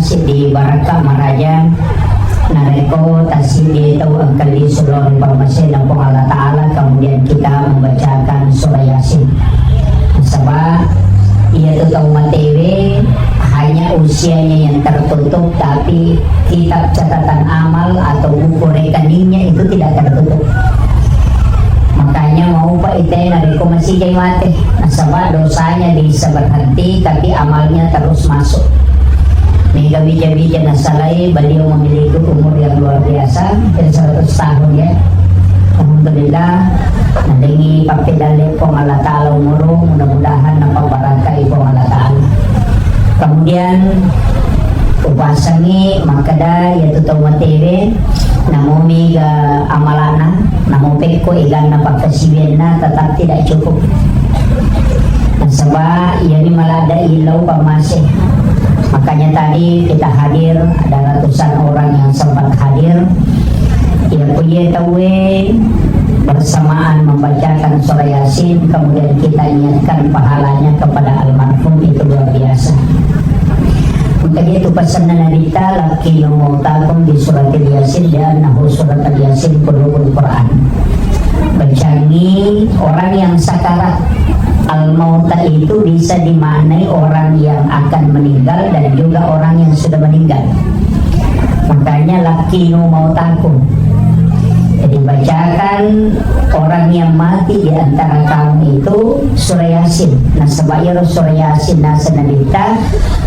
masih di Baraka Maraja nareko tasih itu kali surah informasi dan Allah Ta'ala. Kemudian kita membacakan surah Yasin. Sebab ia itu umat TV hanya usianya yang tertutup, tapi kitab catatan amal atau buku rekeningnya itu tidak tertutup. Makanya mau Pak Ite nareko masih jai mati. Sebab dosanya bisa berhenti, tapi amalnya terus masuk. Mega bija-bija nasalai, beliau memiliki umur yang luar biasa, 100 tahun ya. Alhamdulillah, nandengi papidale pong Allah Ta'ala umuro, mudah-mudahan napabaraka ipong Allah Ta'ala. Kemudian upasangi makada yaitu tawatebe namumi ga amalana namupek ko ilan na pagkasibian tetap tidak cukup. Sebab ia ini malah ada ilau pamasih. Makanya tadi kita hadir, ada ratusan orang yang sempat hadir. Ya punya tawe bersamaan membacakan surah Yasin, kemudian kita ingatkan pahalanya kepada almarhum, itu luar biasa. Makanya itu pesan Nabita laki nomutakum di surat Yasin dan nahu surat Yasin qulubul Quran. Bercangi orang yang sakarat al-mauta itu bisa dimaknai orang yang akan meninggal dan juga orang yang sudah meninggal. Makanya laki nomutakum, jadi bacakan orang yang mati di antara kamu itu surah Yasin. Nah sebaya surah Yasin nasa nabita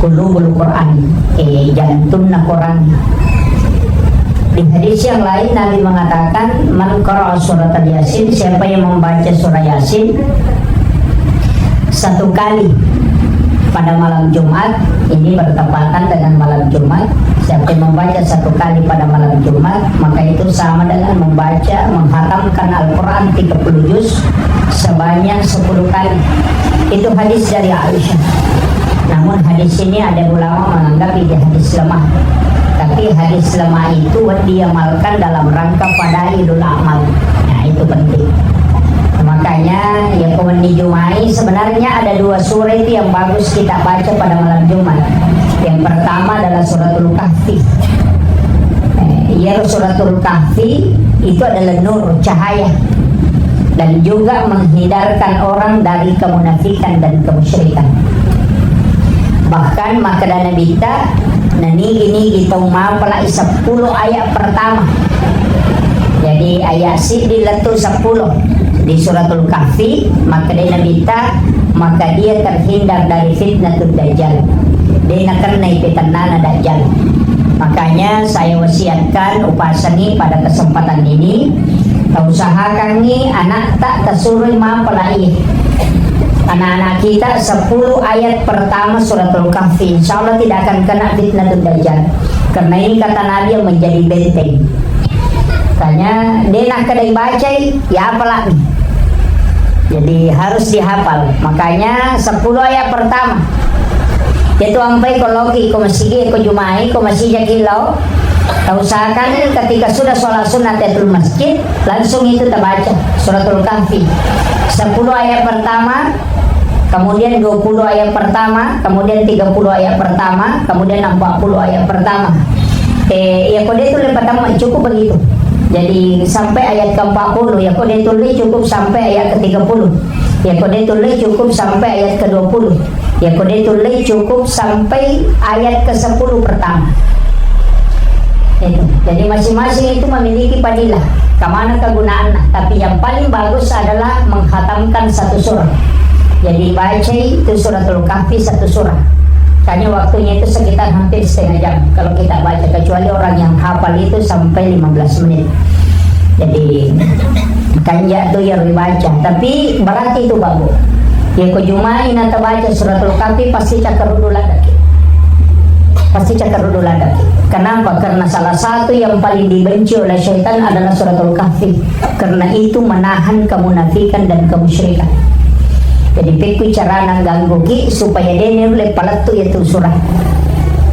qulubul Quran, jantung na Quran. Di hadis yang lain Nabi mengatakan man qara'a surat Yasin, siapa yang membaca surah Yasin satu kali pada malam Jumat, ini bertepatan dengan malam Jumat. Siapa yang membaca satu kali pada malam Jumat, maka itu sama dengan membaca, menghatamkan Al-Quran 30 juz sebanyak 10 kali. Itu hadis dari Aisyah. Namun hadis ini ada ulama menganggap ini hadis lemah. Tapi hadis lemah itu diamalkan dalam rangka fadailul amal. Nah itu penting. Makanya ya kawan di Jumai sebenarnya ada dua surah itu yang bagus kita baca pada malam Jumat. Yang pertama adalah suratul Kahfi. Suratul Kahfi itu adalah nur, cahaya, dan juga menghindarkan orang dari kemunafikan dan kemusyrikan. Bahkan maka dana bita nani kita mapala 10 ayat pertama. Jadi ayat di letu 10 di suratul Kahfi, maka dia nabita, maka dia terhindar dari fitnatul dajjal. Dia karena fitnah dajjal. Makanya saya wasiatkan upasani pada kesempatan ini, usahakan nih anak tak tersuruh mempelai anak-anak kita 10 ayat pertama suratul Kahfi. Insya Allah tidak akan kena fitnatul dajjal, karena ini kata Nabi yang menjadi benteng. Tanya dia nak kedai baca ya apalah, jadi harus dihafal. Makanya 10 ayat pertama itu sampai koloki ko masigi ko jumai ko masih jakilau. Usahakan ketika sudah sholat sunnatul masjid langsung itu terbaca suratul Kahfi 10 ayat pertama, kemudian 20 ayat pertama, kemudian 30 ayat pertama, kemudian 40 ayat pertama. Ya kode itu pertama cukup begitu. Jadi sampai ayat ke-40, ya kode tulis cukup sampai ayat ke-30. Ya kode tulis cukup sampai ayat ke-20. Ya kode tulis cukup sampai ayat ke-10 pertama. Itu. Jadi masing-masing itu memiliki fadilah, kemana kegunaannya. Tapi yang paling bagus adalah menghatamkan satu surah. Jadi baca itu suratul Kahfi satu surah. Kayaknya waktunya itu sekitar hampir setengah jam kalau kita baca, kecuali orang yang hafal itu sampai 15 menit. Jadi kanja itu yang dibaca, tapi berarti itu bagus. Ya kujumai nata baca suratul Kahfi pasti cakaruduladaki. Pasti cakaruduladaki. Kenapa? Karena salah satu yang paling dibenci oleh syaitan adalah suratul Kahfi. Karena itu menahan kemunafikan dan kemusyrikan. Jadi peku cara nangganggu ki supaya dia nilai palatu itu surah.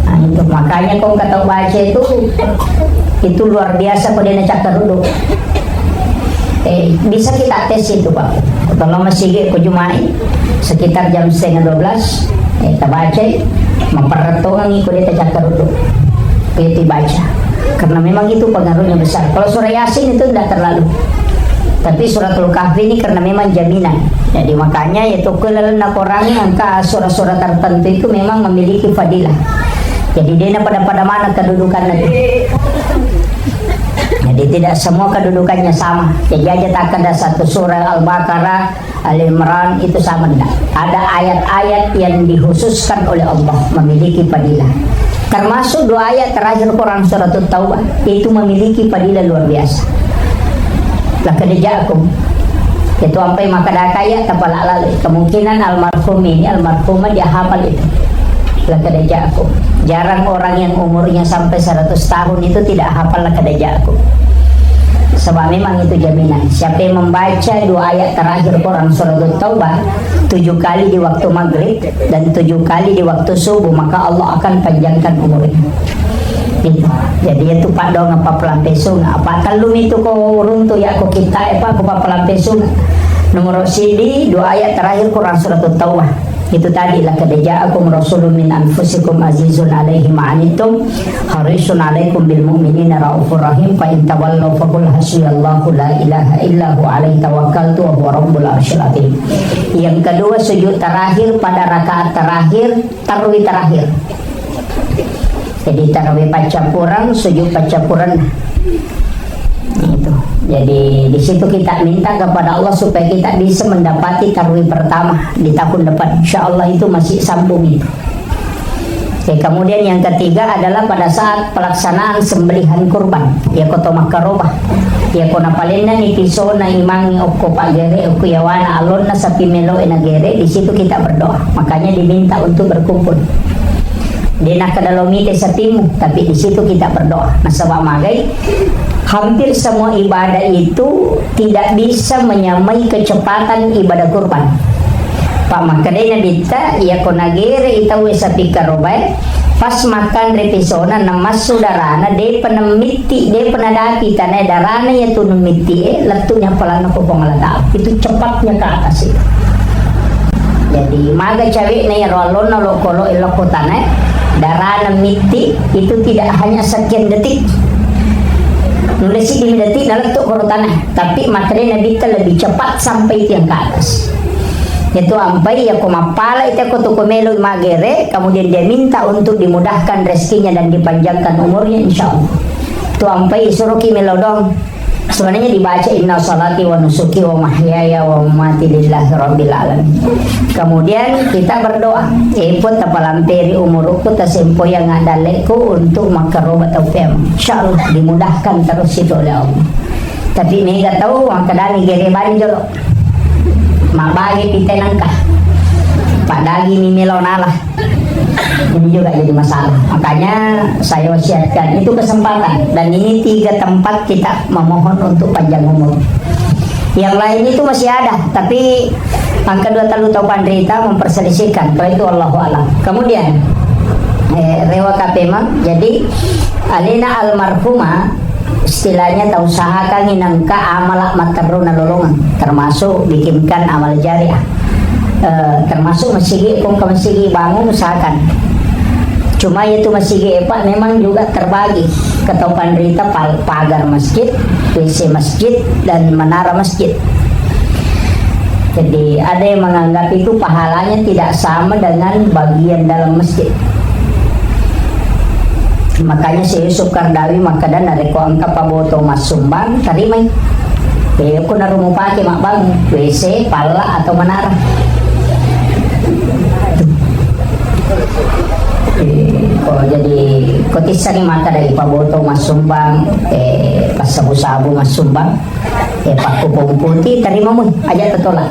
Nah, itu makanya kau kata baca itu luar biasa pada cakar dulu. Bisa kita tes itu Pak. Kalau masih ke Jumai sekitar jam 11:30 kita baca memperretungan ikut dia cakar dulu itu baca, karena memang itu pengaruhnya besar. Kalau surah Yasin itu tidak terlalu, tapi suratul Kahfi ini karena memang jaminan. Jadi makanya itu kelelena orangnya angka surah-surah tertentu itu memang memiliki fadilah. Jadi dia pada mana kedudukan nanti. Jadi tidak semua kedudukannya sama. Jadi aja tak ada satu surah Al-Baqarah, Al-Imran itu sama tidak. Ada ayat-ayat yang dikhususkan oleh Allah memiliki fadilah. Termasuk dua ayat terakhir Quran surat Taubah itu memiliki fadilah luar biasa. Laqad ja'akum itu sampai maka dakaya kepala lalu. Kemungkinan almarhumah dia hafal itu. Laqad ja'akum. Jarang orang yang umurnya sampai 100 tahun itu tidak hafal laqad ja'akum. Sebab memang itu jaminan. Siapa yang membaca dua ayat terakhir Quran surat Taubah 7 kali di waktu maghrib dan 7 kali di waktu subuh, maka Allah akan panjangkan umurnya. Gitu. Jadi itu pak dong apa pelampesun apa talum itu ko urung tu ya ko kita apa ko pelampesun nomor CD dua ayat terakhir Quran surat Taubah itu tadi laqad ja'akum rasulun min anfusikum azizun 'alaihi ma 'anittum harisun 'alaikum bil mu'minina raufur rahim fa in tawallaw faqul hasbiyallahu la ilaha illa huwa 'alaihi tawakkaltu wa huwa rabbul arsyil azim. Yang kedua sujud terakhir pada rakaat terakhir tarawih terakhir. Jadi tarawih pacapurang, sujud pacapurang. Itu. Jadi di situ kita minta kepada Allah supaya kita bisa mendapati tarawih pertama di tahun depan. Insya Allah itu masih sambung itu. Oke, kemudian yang ketiga adalah pada saat pelaksanaan sembelihan kurban. Ya koto makarobah. Ya kona palena ni piso na imangi oko pagere oko yawana alon na sapi melo enagere. Di situ kita berdoa. Makanya diminta untuk berkumpul. Dia nak kedalami desa timu, tapi di situ kita berdoa. Nah, sebab magai hampir semua ibadah itu tidak bisa menyamai kecepatan ibadah kurban. Pak makadena dita ya konagere itawe sapi karobai pas makan repisona namas saudarana de penemiti de penadati tanah darana ya tunumiti letunya pelana kopong lata itu cepatnya ke atas itu. Jadi maga cawik na ya rolon na lokolo elokotana darah miti itu tidak hanya sekian detik nulis di detik dalam tuh tanah, tapi materi Nabi itu lebih cepat sampai itu yang ke atas. Itu sampai ya komapala itu kotokomelo magere, kemudian dia minta untuk dimudahkan rezekinya dan dipanjangkan umurnya insya Allah. Itu sampai suruh melodong. Sebenarnya dibaca inna salati wa nusuki wa mahyaya wa mamati lillahi rabbil alamin. Kemudian kita berdoa, ipun tapalamperi umurku tasempo yang adaleku untuk makarobat taufem. Insyaallah dimudahkan terus itu oleh Allah. Tapi mega tahu makadani gere banjolo. Mabagi pitenangka. Padagi mimilonalah. Ini juga jadi masalah. Makanya saya wasiatkan itu kesempatan, dan ini 3 tempat kita memohon untuk panjang umur. Yang lain itu masih ada, tapi angka 2 talu tau pandrita memperselisihkan. Kalau itu Allahu a'lam. Kemudian rewa kapema. Jadi alina almarhumah istilahnya tak usahakan inangka amalak mataruna lolongan, termasuk bikinkan amal jariah. Termasuk masjid pun ke masjid bangun usahakan. Cuma itu masjid Pak memang juga terbagi ketopan berita pagar masjid, WC masjid dan menara masjid. Jadi ada yang menganggap itu pahalanya tidak sama dengan bagian dalam masjid. Makanya si Yusuf Kardawi makadan ada ko angka paboto mas sumbang tarimay. Kaya ko narumo pake makbang WC, pala atau menara. Kalau jadi kotisan yang maka dari paboto mas sumbang, pas sabu-sabu mas sumbang, paku putih terima mo aja tertolak.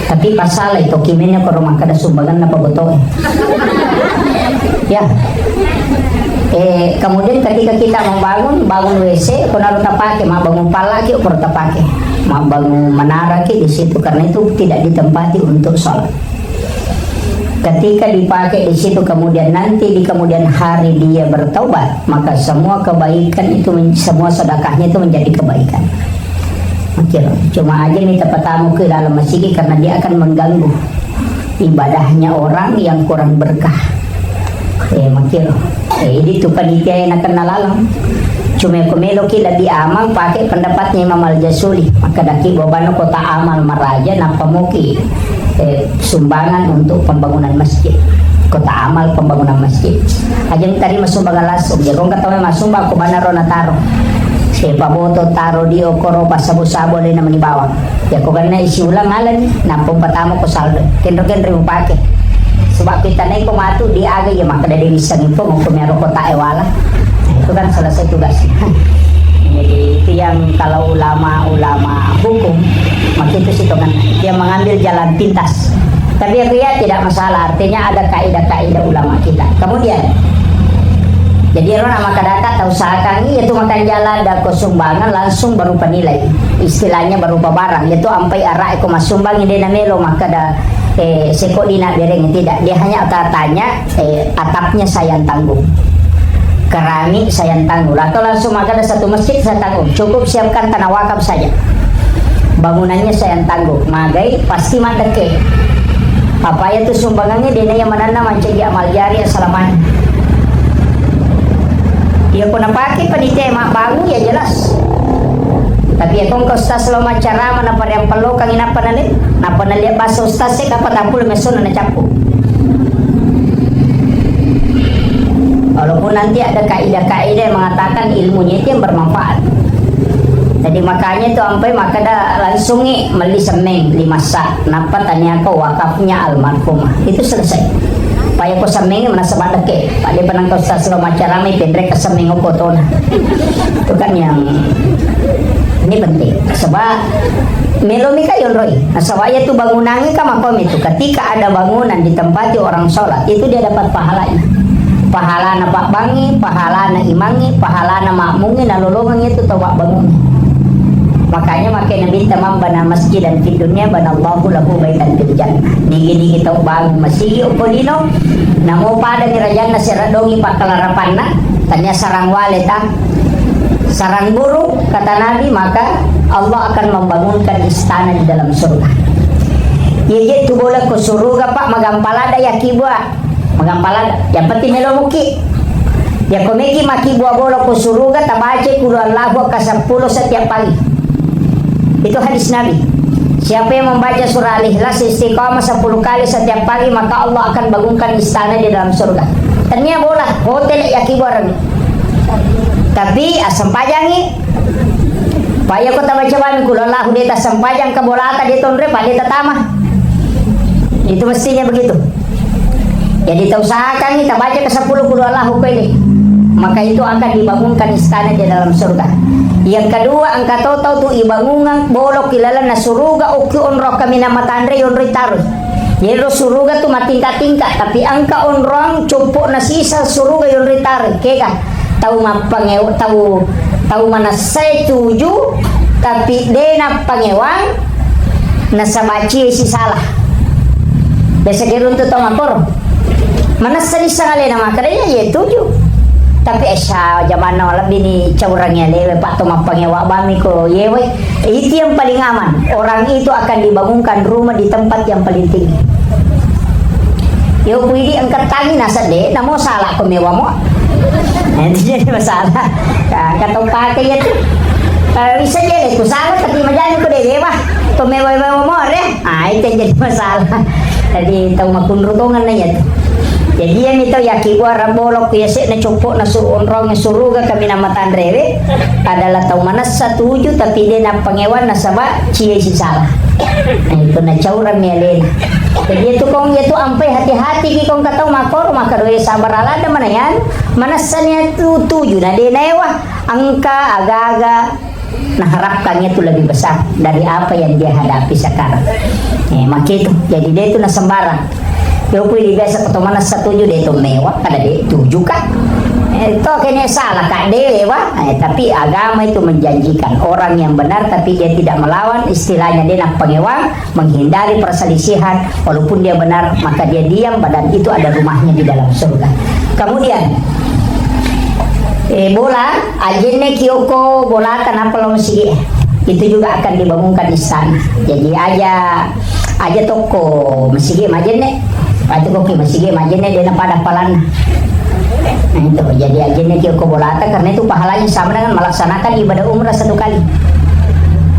Tapi pasal itu kimennya kalau maka ada sumbangan na paboto. Ya. Kemudian ketika kita membangun WC, kalau harus pakai, mau bangun pala lagi, perlu pakai, mau bangun menara di situ karena itu tidak ditempati untuk sholat. Ketika dipakai di situ kemudian nanti di kemudian hari dia bertaubat, maka semua kebaikan itu, semua sedekahnya itu menjadi kebaikan. Cuma aja minta tamu ke dalam masjid karena dia akan mengganggu ibadahnya orang yang kurang berkah. Makir ini tuh panitia yang akan nalalang cuma kumelo ki lebih aman pakai pendapatnya Imam Al-Jasuli, maka daki bobano kota amal maraja napamuki sumbangan untuk pembangunan masjid, kota amal pembangunan masjid ajang tadi masumbangan langsung ya kong katawa masumbang ko banaro na taro paboto taro di okoro pasabo-sabo din naman ibawang ya ko ganna isi ulang ngalan nampung patamo ko saldo kendro-kendro mo pake sebab kita naik komatu di aga ya maka dari bisa info mau kumero kota ewala itu kan salah satu tugasnya. Jadi itu yang kalau ulama hukum maka itu situngan dia mengambil jalan pintas, tapi aku ya tidak masalah, artinya ada kaidah-kaidah ulama kita. Kemudian jadi orang maka data usahakan itu makan jalan dan sumbangan langsung berupa nilai, istilahnya berupa barang, yaitu ampai arah eko masumbang ini namelo maka dah seko dina bereng tidak, dia hanya katanya atapnya saya tanggung, keramik saya tanggung, atau langsung maka ada satu masjid saya tanggung, cukup siapkan tanah wakaf saja, bangunannya saya tanggung, magai pasti mandeke apa ya tuh sumbangannya dia yang menanam mencari amal jari selamanya. Ya kau nak pakai panitia mak bangun ya jelas. Tapi ya kau ustaz selama cara mana pada yang perlu kang ina panale, napa nalia bahasa ustaz sih kapan tampul meson na capu. Walaupun nanti ada kaidah-kaidah yang mengatakan ilmunya itu yang bermanfaat. Jadi makanya itu sampai maka dah langsung meli semeng 5 sak. Napa tanya kau wakafnya almarhumah. Itu selesai. Paya ko semeng mana sebab deke. Pak dia penang kau ustaz selama cara mai pendrek ke semeng opotona. Itu kan yang ini penting. Sebab melomi ka yon roy. Nah, sebab itu bangunannya ka makom itu. Ketika ada bangunan ditempati orang sholat, itu dia dapat pahalanya. Pahala na pak bangi, pahala na imangi, pahala na makmungi, na lolongan itu tawak bangun. Makanya makin Nabi tamam bana masjid dan di dunia bana Allahu lahu baitan fil jannah. Nigi kita bangun masjid upolino, namo pada ni rajan na siradongi pakalarapan na, tanya sarang wale ta, sarang buruk kata Nabi, maka Allah akan membangunkan istana di dalam surga. Ye tu bola ko surga pak magampalada ya kibwa. Magampalada yang penting melo muki ya komeki maki buah bola ko suruga tabace kulo Allah ka 10 setiap pagi. Itu hadis Nabi. Siapa yang membaca surah Al-Ikhlas istiqamah 10 kali setiap pagi, maka Allah akan bangunkan istana di dalam surga. Ternyata bola hotel ya kibarang. Tapi asam pajangi paya ko tabaca wami kulo Allah de ta sampajang ka bola ta de tonre pade tatama. Itu mestinya begitu. Jadi kita usahakan kita baca ke 10 kudu Allah ini, maka itu akan dibangunkan istana di dalam surga. Yang kedua angka tahu tu ibangungan bolok kilala na suruga uki onro kami nama tandre onro tarus. Jadi suruga tu matingkat-tingkat, tapi angka onrong cumpuk na sisa suruga onro tarus. Keka tahu mapangeu tahu mana saya tuju, tapi dena pangewang na sabaci si salah. Biasa gerun tu tahu mapor. Mana seni sekali nama kerja ya 7. Tapi esa zaman lebih ni caurangnya lewe pak toma pengewa bami ko yewe itu yang paling aman. Orang itu akan dibangunkan rumah di tempat yang paling tinggi. Yo puidi angkat tangi nasa de namo salah ko mewa mo. Nanti jadi masalah. Kata pakai ya tu. Bisa jadi ku salah tapi majani ko de dewa. To mewa mo re. Itu jadi masalah. Jadi tahu makun rutongan na ya. Jadi yang itu ya kiwa rambolok biasa na cumpuk na suunrong yang suruga kami nama tandrewe adalah tahu mana 7 tapi dia na pengewan na sama cie si salah. Nah itu na cauran melena. Jadi itu kong itu ampai hati-hati ki kong katau makor maka doa sabar alada mana yan mana sanya tu 7 na dia naewa angka agak-agak nah harapkannya itu lebih besar dari apa yang dia hadapi sekarang. Maka itu jadi dia itu na sembarang. Yo pwede biasa ketemu na 7 dia itu mewah kada dia 7 kah? Itu kayaknya salah kak dewa. Tapi agama itu menjanjikan orang yang benar tapi dia tidak melawan, istilahnya dia nak pengewang, menghindari perselisihan, walaupun dia benar maka dia diam, badan itu ada rumahnya di dalam surga. Kemudian bola ajenne kioko bola kenapa lo masih itu juga akan dibangunkan istana. Jadi aja toko masih majenne Pati ko masige imagine dia na pada palan. Nah itu jadi agennya kio kobolata karena itu pahalanya sama dengan melaksanakan ibadah umrah 1 kali.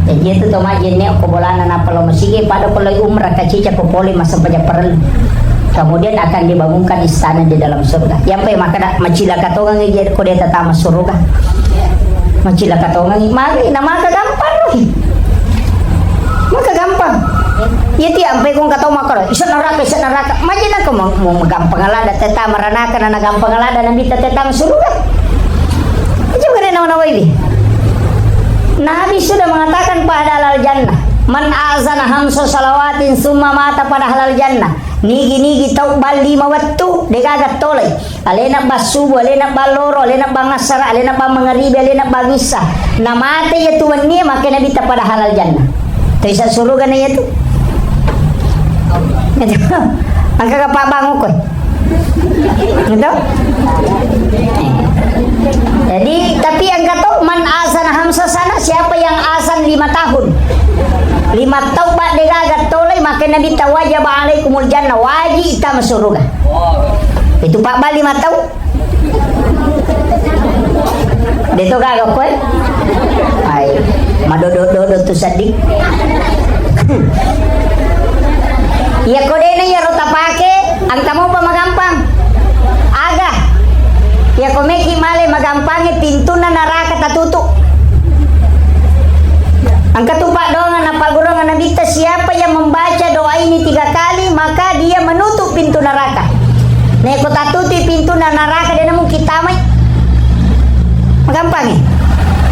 Jadi itu tuh agennya kobolana na palo masige pada palo umrah kacica kopoli masa pajak perlu. Kemudian akan dibangunkan istana di dalam surga. Yang pe maka macila katongan ngi ko dia tatama surga. Macila katongan ngi mari na maka gampang loh. Maka gampang. Ya ti ampe kung kato makaro isa naraka majina ko mo magampang alada teta maranaka na nagampang alada nabi teta surga. Itu kan naon nawai. Nabi sudah mengatakan pada halal jannah man azana hamsa salawatin summa mata pada halal jannah nigi tau bali mawattu degagat tolay alena basubo alena baloro alena bangasara alena bamangaribi alena bangisa namate ya tuan ni maka nabi pada halal jannah terisa surga na itu. Ang kakapabango ko. Gitu? Jadi tapi yang kata man asan hamsa sana siapa yang asan 5 tahun 5 tahun bak degagat tolay maka nabi tawajab alaikumul jannah wajib ita surga. Itu pak ba 5 tahun. Dito kagak ko. Ay madodo tu sadik. Ya kodena ya rota pake ang kamu pa magampang aga ya komeki male magampangi pintu na neraka tatutup ang katupak doa na pagurongan nabita siapa yang membaca doa ini 3 kali maka dia menutup pintu neraka neko tatuti pintu na neraka dia namun kita may magampang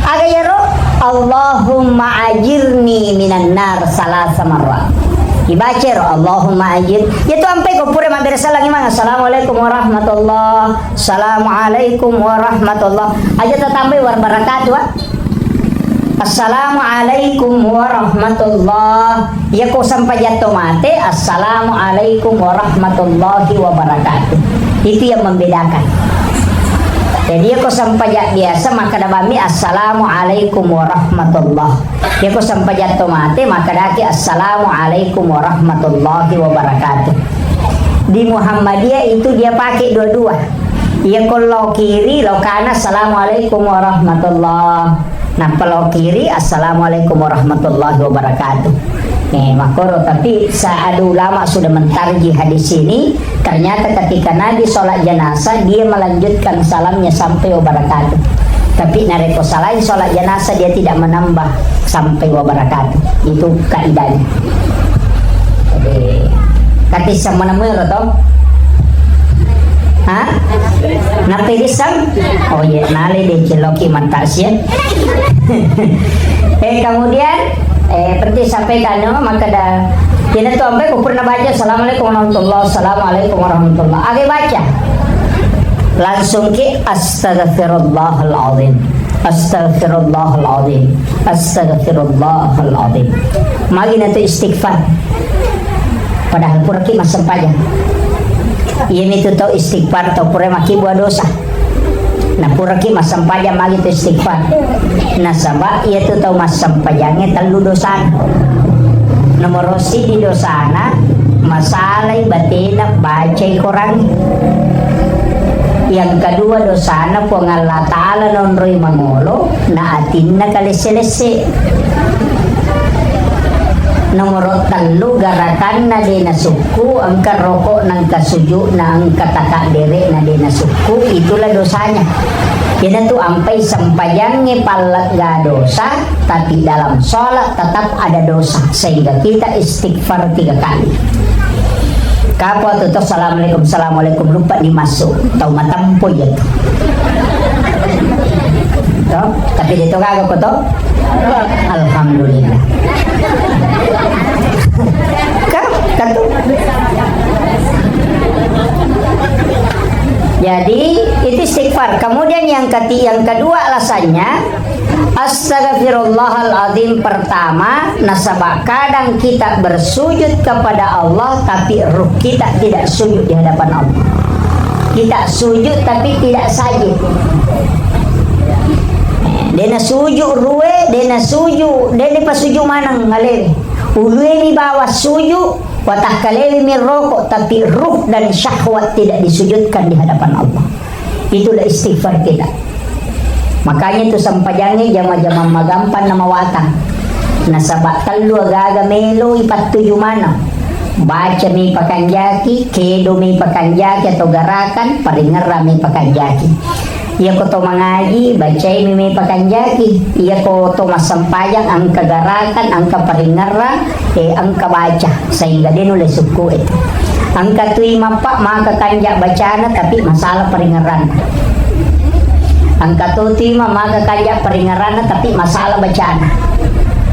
aga ya ro Allahumma ajirni minan nar salasa marrat dibaca Allahumma ajir itu sampai ko pura madrasah lagi mang assalamualaikum warahmatullah assalamualaikum warahmatullah aja tambah war barakatuh assalamualaikum warahmatullah ya ko sampai jatuh mate assalamualaikum warahmatullahi wabarakatuh itu yang membedakan. Jadi aku sampai biasa maka dabami assalamualaikum warahmatullah. Ya aku sampai jatuh mati maka daki assalamualaikum warahmatullahi wabarakatuh. Di Muhammadiyah itu dia pakai dua-dua. Ya kalau kiri lo kanan assalamualaikum warahmatullah. Nah kalau kiri assalamualaikum warahmatullahi wabarakatuh. Makoro tapi saat ulama sudah mentarjih hadis ini ternyata ketika Nabi sholat jenazah dia melanjutkan salamnya sampai wabarakatuh tapi nareko salain sholat jenazah dia tidak menambah sampai wabarakatuh itu kaidahnya. Jadi kati sama namanya atau hah? Napirisang? Oh iya, nali deh celoki mantasya. Kemudian seperti sampaikan maka dah kita tuh sampai aku pernah baca assalamualaikum warahmatullah assalamualaikum warahmatullah agak baca langsung ke astaghfirullahaladzim astaghfirullahaladzim astaghfirullahaladzim magi nanti istighfar padahal pura ki masam pajang iya itu tau istighfar tau pura maki buat dosa nah pura ki masam pajang magi itu istighfar nah sabak iya itu tau masam pajangnya telu dosa nomor rosi di dosana masalah batina baca Quran yang kedua dosana po nga Allah Ta'ala non roy mangolo na atin na kaliselese nomor telu garakan na di nasuku ang karoko ng kasuju na ang katakadere na di nasuku itulah dosanya. Kita tuh ampai sampayangnya palat gak dosa tapi dalam sholat tetap ada dosa sehingga kita istighfar 3 kali. Kapo tutup assalamualaikum assalamualaikum lupa dimasuk tau matampo ya tuh tapi dito kagak ko to alhamdulillah kan jadi itu istighfar. Kemudian yang kedua alasannya astagfirullahaladzim pertama nasabah kadang kita bersujud kepada Allah tapi ruh kita tidak sujud di hadapan Allah. Kita sujud tapi tidak sajid. Dena sujud ruwe, dena sujud, dena pasuju manang ngalir. Uluwe ni bawah sujud, Watah kalewi min rokok, tapi ruh dan syahwat tidak disujudkan di hadapan Allah. Itulah istighfar kita. Makanya itu sampajangnya jama-jama magampan nama watang. Nasabat kalu aga-aga melo ipat tujuh mana. Baca mi pakanjaki, kedo mi pakanjaki atau garakan, paringerra mi pakanjaki. Ia ko to mangaji, baca mi pakanjaki. Ia ko to masampayang, angka garakan, angka paringerra, angka baca. Sehingga dia nulis suku itu. Angka tui mapak maka kanjak bacana tapi masalah paringeran. Angka tuti maka kanjak paringeran tapi masalah bacana.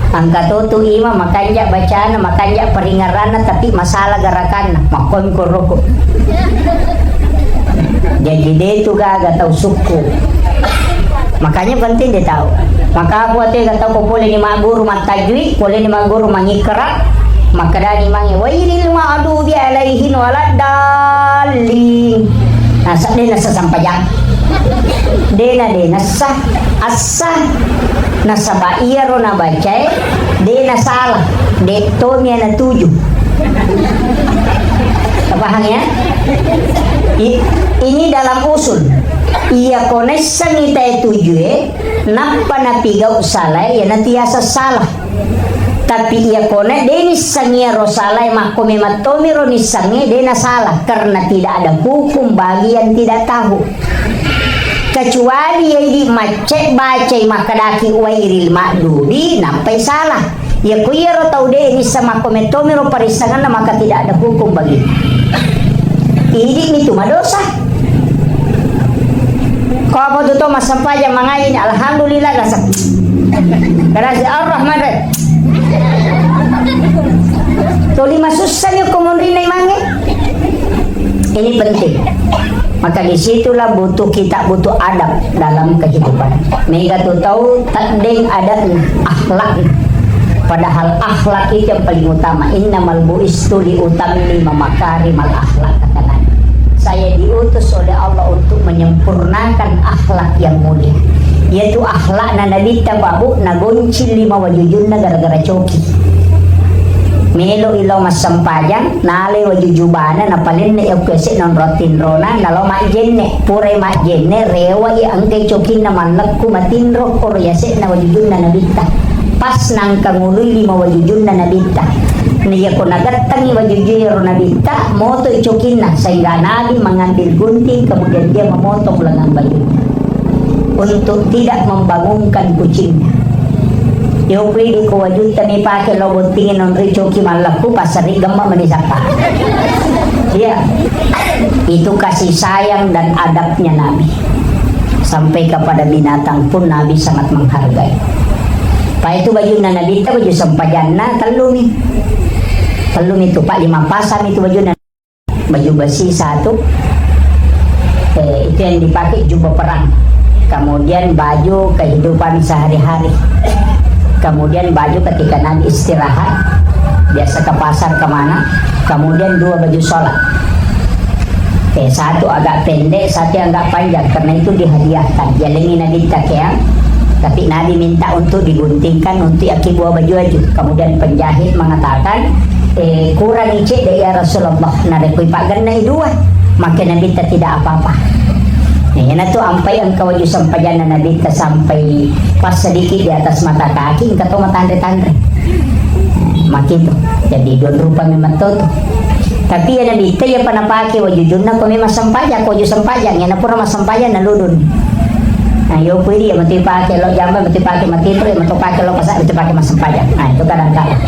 Angka tutu ima makanya bacaan makanya peringaran tapi masalah garakan makon koroko. Jadi dia itu gak tahu suku. Makanya penting dia tahu. Maka buat dia tahu ko boleh ni maguru matajwi, boleh ni maguru mangikra, maka dani mangi wa ilil ma'du bi alaihin waladali. Nah, dia nasa sampajang. Dena sah asah nasaba iya ro na bacay dena salah de to miya na tujuh. Paham ya? Ini dalam usul. Iya konesan ita tujuh napa na pigaw salah ya natiasa salah. Tapi ia kone deni sangia ro salah makome matomi ro ni sangia dena salah karena tidak ada hukum bagi yang tidak tahu. Kecuali yang di macet baca makadaki wairil ma'dudi nampai salah ya kuya ro tau de ini sama kometomi ro parisangan maka tidak ada hukum bagi ini itu madosa kau apa tu masampai yang mangayin alhamdulillah rasa karena ar-rahman tu lima susahnya komunrina imange ini penting. Maka disitulah kita butuh adab dalam kehidupan. Mega tuh tahu tanding adab akhlak. Padahal akhlak itu yang paling utama. Innamal bu'istu liutammima makarimal akhlak kata Nabi. Saya diutus oleh Allah untuk menyempurnakan akhlak yang mulia. Yaitu akhlak na Nabi tababu na goncil lima wajujunna gara-gara coki. Melo ilo masampayang nale wajujubana na palin na yakwesi non rotin rona nalo majenne pure majenne rewa i angke cokin na manlak kumatinro or yase na wajujun na nabita pas nang kangului lima wajujun na nabita niya ko nagatang i wajujun ro nabita moto i cokin na sehingga Nabi mengambil gunting kemudian dia memotong lengan bajunya untuk tidak membangunkan kucingnya. Yung pwede ko wajud kami pakai lobot tingin ng richo kimalaku pasari gamba manisapa. Ya, itu kasih sayang dan adabnya Nabi. Sampai kepada binatang pun Nabi sangat menghargai. Pak itu baju na Nabi itu baju sampajana telumi. Telumi itu Pak 5 pasang itu baju baju besi satu. Itu yang dipakai jubah perang. Kemudian baju kehidupan sehari-hari. Kemudian baju ketika Nabi istirahat biasa ke pasar kemana, kemudian 2 baju sholat. Satu agak pendek, satu agak panjang karena itu dihadiahkan. Jalangi Nabi takeang, tapi Nabi minta untuk diguntingkan untuk aki 2 baju. Kemudian penjahit mengatakan kurang icek dari ya Rasulullah narekui pak ganai 2, maka Nabi tidak apa-apa. Yan itu ampai engkau wajud sampai jana Nabi sampai pas sedikit di atas mata kaki engkau tuh matandre-tandre makin tuh jadi 2 rupa memang tuh tapi ya Nabi itu ya pernah pakai wajud junna kau memang sampajang kau wajud sampajang ya napura mas sampajang naludun nah yo pwede ya mati pakai lo jamba mati pakai mati pre mati pakai lo pasak mati pakai mas sampajang nah itu kadang-kadang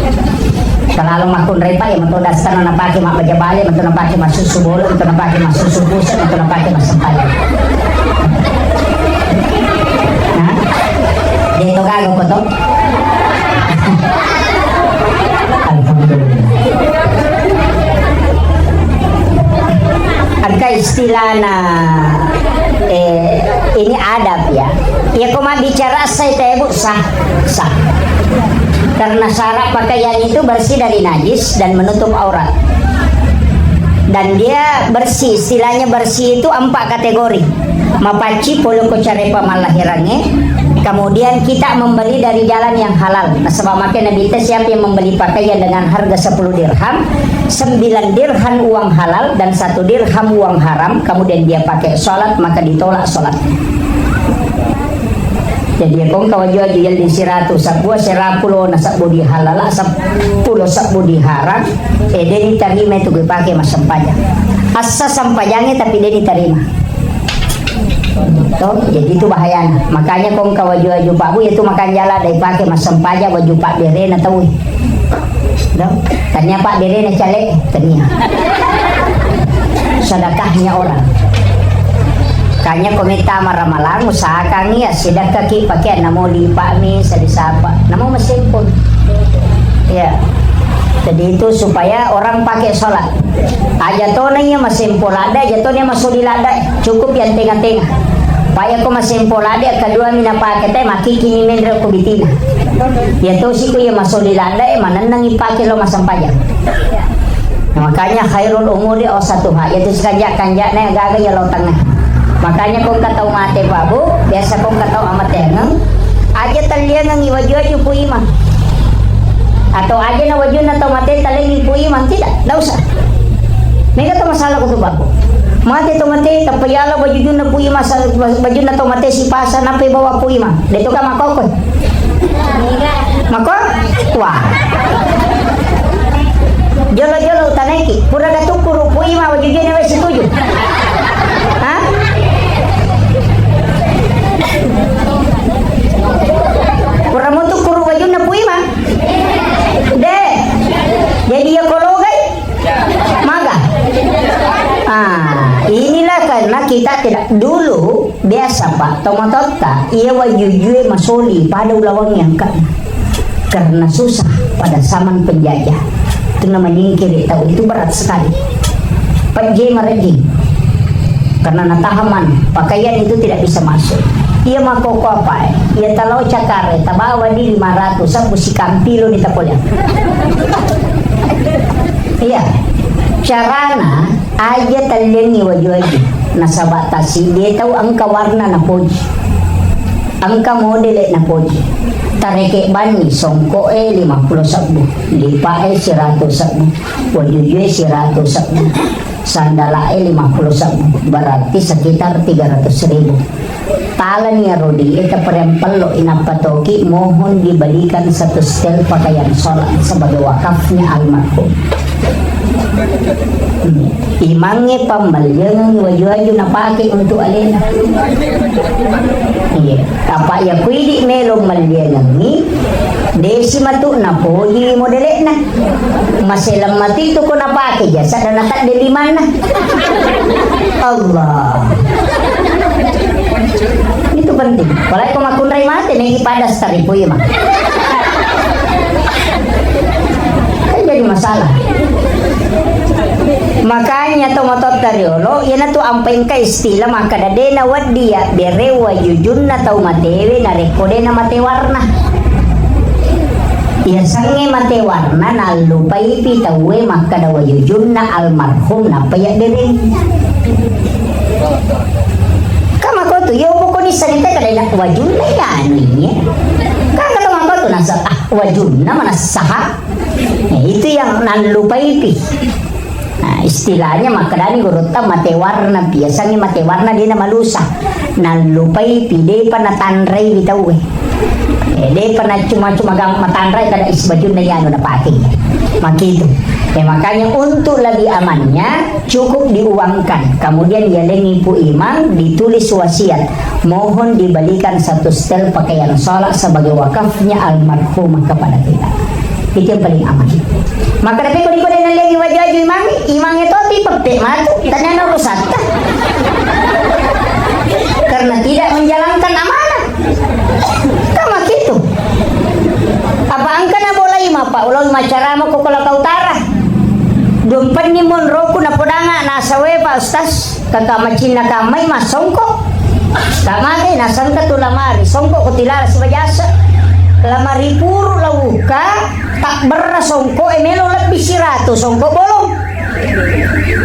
kalau makun repa ya mati dasar na pakai mak baja balik mati na pakai mas susu bolo mati na pakai mas susu busa mati na pakai mas sampajang. Dito kago ko to. Alhamdulillah. Agka istilah na ini adab ya. Ya koma bicara saya tahu sah. Karena syarat pakaian itu bersih dari najis dan menutup aurat. Dan dia bersih, istilahnya bersih itu 4 kategori. Mapaci polo ko carepa malahirange, Kemudian kita membeli dari jalan yang halal. Nah, sebab makanya Nabi itu siapa yang membeli pakaian dengan harga 10 dirham, 9 dirham uang halal dan 1 dirham uang haram, kemudian dia pakai sholat, maka ditolak sholatnya. Jadi kung kawajo jual di siratu sabua serapulo na sabbu di halal, 10 sabbu di haram, dia diterima itu gue pakai mas sampajang. Asa sampajangnya tapi dia diterima. Tuh, jadi itu bahayanya. Makanya kong kawaju pak bu itu makan jala dari pakai masam paja waju pak dere na tahu. Tanya pak dere na cale tanya. Sedekahnya orang. Kanya komita maramalang usahakan ya sedekah ki pakai namo di pak mi sadisapa. Namo mesimpun. Ya. Jadi itu supaya orang pakai sholat. Aja tonanya masimpul ada, jatuhnya masuk lada, cukup yang tengah-tengah. Paya ko masimpul ada, kedua mina pakai teh maki kini mendra ko bitina. Ya to si ko ya masuk lada, mananang ipake lo masam pajak. Nah, makanya khairul umuri awsatuha, yaitu sekanja-kanja na agaga ya lo tengah. Makanya kung kataw mate babu, biasa kung kataw amate nang aja talian ng iwaju-waju po imam. Atau aja na wajun atau mati taling ibu iman tidak usah. Mereka tu masalah ko tu bago. Mati to mati tapayala wajun na pui masalah wajun atau mati si pasa na bawa pui iman. Dito ka makokon. Makor? Wah. Jolo-jolo utaneki. Pura gatuk puru pui iman wajun na wesi tujuh. Ha? Pura mutu puru wajun na pui iman. Jadi ya kologai maga. Inilah karena kita tidak dulu biasa pak tomatota ia wajujue masoli pada ulawang yang karena susah pada zaman penjajah itu namanya kiri tahu itu berat sekali. Pajai merejing karena natahaman pakaian itu tidak bisa masuk. Ia makoko apa? Ia talau cakare tabawa di 500 sabu si kampilo di tapolya. Iya, carana aja talian waju aja nasabatasi dia tahu angka warna na poji, angka model na poji. Tareke bani songko 50 sabu, lipa 100 sabu, waju 100 sabu, sandala 50 sabu, berarti sekitar 300.000. Talan ya Rodi, itu perempel inapatoki mohon dibalikan 1 setel pakaian sholat sebagai wakafnya almarhum. Imangnya pembalian waju-waju na pakai untuk alena. Iya, apa ya kuidi melong malian ni desi matu na poji modelek na maselam mati itu ko na pakai jasa dan natak di mana Allah. Itu penting. Kalau kau makunrai mati nengi padas taripu ya mah. Jadi masalah. Makanya tomatot tariolo, yana tu ampain ka istilah maka dade na wadia berewa jujun na tau matewe na rekode na mate warna. Ya sange mate warna na lupai pitawe maka dawa jujun na almarhum na payak dere. Kama ko tu yo poko ni sanita kada na wajun na yani. Kaka to mako tu nasa wajun na mana saha. Itu yang nan lupai pi. Nah, istilahnya makadani guruta mate warna biasanya mate warna dia nama lusa nan lupai pide pana tanrai bitawe dia pernah cuma gang matandrai kada isbaju na yan na pakai makitu makanya untuk lebih amannya cukup diuangkan kemudian yalengi pu imam ditulis wasiat mohon dibalikan 1 setel pakaian sholat sebagai wakafnya almarhum kepada kita. Itu yang paling aman. Maka tapi kalau ikut dengan lagi wajah imam itu tipe matu tanya no rusata karena tidak menjalankan amanah. Kamu gitu. Apa angka na bola ima pak ulang macara mo ko kalau kau tara. Dompet ni mon roku na podanga na sawe pa ustaz kakamacin na kamay masongko. Kamay na sangka tulamari songko ko tilara sebajasa. Lamari puro lawuka tak beras songko emelo lebih 100 songko bolong.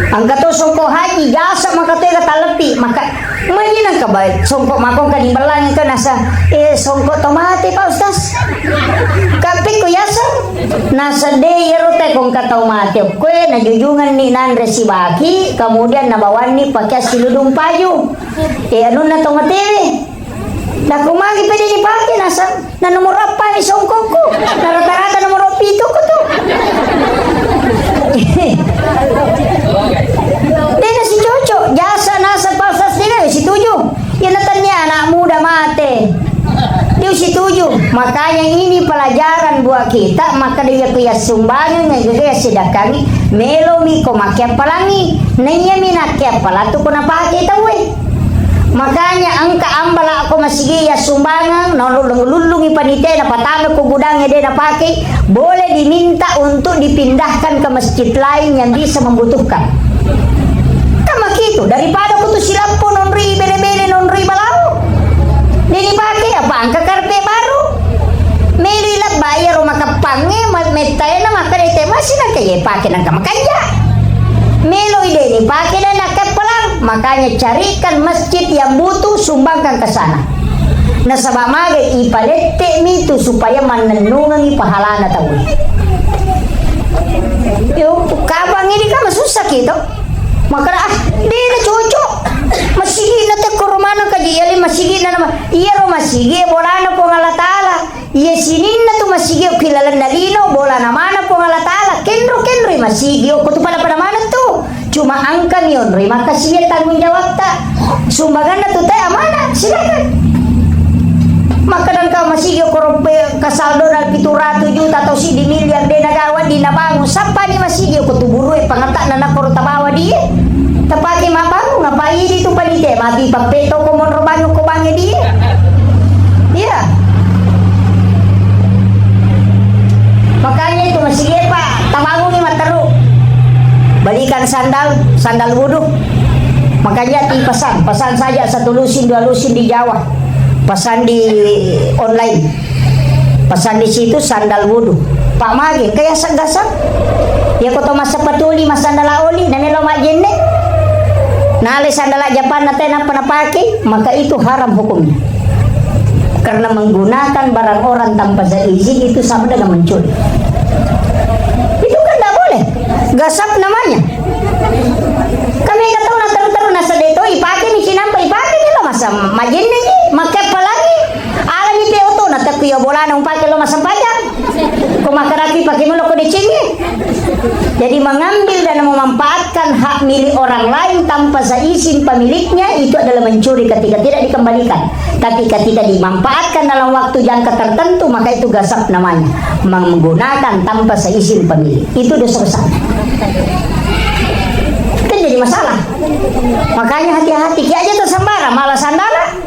Ang kato songko haji jasa maka tega talapi maka Manyan ka ba? Songkok makong kanimbalang ka nasa songkok tomate pa ustas. Kapit ko yasa. Nasa dayero te kung katomate. Kwe najujungan ni Nandre si Baki. Kemudian nabawan ni pakai siludung payu. Ano na tomate? Dah kumagi pwede ni Baki nasa na nomor apa ni songkok ko. Na rata-rata nomor 7 ko to. Dia si Coco jasa nasa pasas dia si tujuh. Yang natanya anak muda mate. Dia si tujuh. Makanya ini pelajaran buat kita. Maka dia kuya sumbangan ngayon sedekah melo mi ko makia palangi. Nanya minakia pala tu kuna pakai tahu. Makanya angka ambala ako masigi ya sumbangan nalulungi panitia na patalo ko gudangnya dia na pakai boleh diminta untuk dipindahkan ke masjid lain yang bisa membutuhkan. Kama gitu daripada ko tu silap po nonri bele-bele nonri balaw. Dini pakai apa angka karpe baru. Melilat bayar rumah kapange metay na makanite masih na kaya pakai nang kamakanya. Melo ide ni pakai na nakapalang. Makanya carikan masjid yang butuh sumbangkan ke sana. Nasabak magai ipalete mitu supaya manenungan pahalana tahu. Yo kabang ini kan susah gitu. Maka dia na cocok. Masigi na te koromano kaji yali masigi na nama. Iya ro masigi bola na po ngalatala. Iya sinin na tu masigi kilalan nalino bola na mana po ngalatala. Kenro masigi ko tu pala mana tu. Cuma angka yon, terima kasih ya tanggung jawab tak. Sumbangan na tutay amana, silakan. Maka dan kau masih korupe kasaldo dal 700 juta atau si di miliar de nagawa di nabangun. Sapa ni masih ko tuburu pangatak na nakoro tabawa dia. Tapati mabangun ngapai di tu palite, mati papeto ko mon robanyo ko bangnya dia. Iya. Makanya itu masih Pak, tabangun ni mataru. Balikan sandal wudhu. Makanya pesan saja 1 lusin 2 lusin di Jawa, pesan di online, pesan di situ sandal wudhu. Pak Mage kayak gasak ya koto masa patuli mas sandal oli dan melo majenne nale sandal Japan nate na pakai maka itu haram hukumnya karena menggunakan barang orang tanpa izin itu sama dengan mencuri. Gasap namanya. Kami nggak tahu natar nasa dito ipakai ni sinampa ipakai ni lo masa majin ni makai palagi. Alam ni auto natar kuya bola nang pakai lo masa pajak. Kumakaraki pakai mo lo ko dicingi. Jadi mengambil dan memanfaatkan hak milik orang lain tanpa seizin pemiliknya itu adalah mencuri ketika tidak dikembalikan. Tapi ketika dimanfaatkan dalam waktu jangka tertentu maka itu gasap namanya. Menggunakan tanpa seizin pemilik. Itu dosa besar. Kan jadi masalah. Makanya hati-hati ki aja tersembara malah sandala.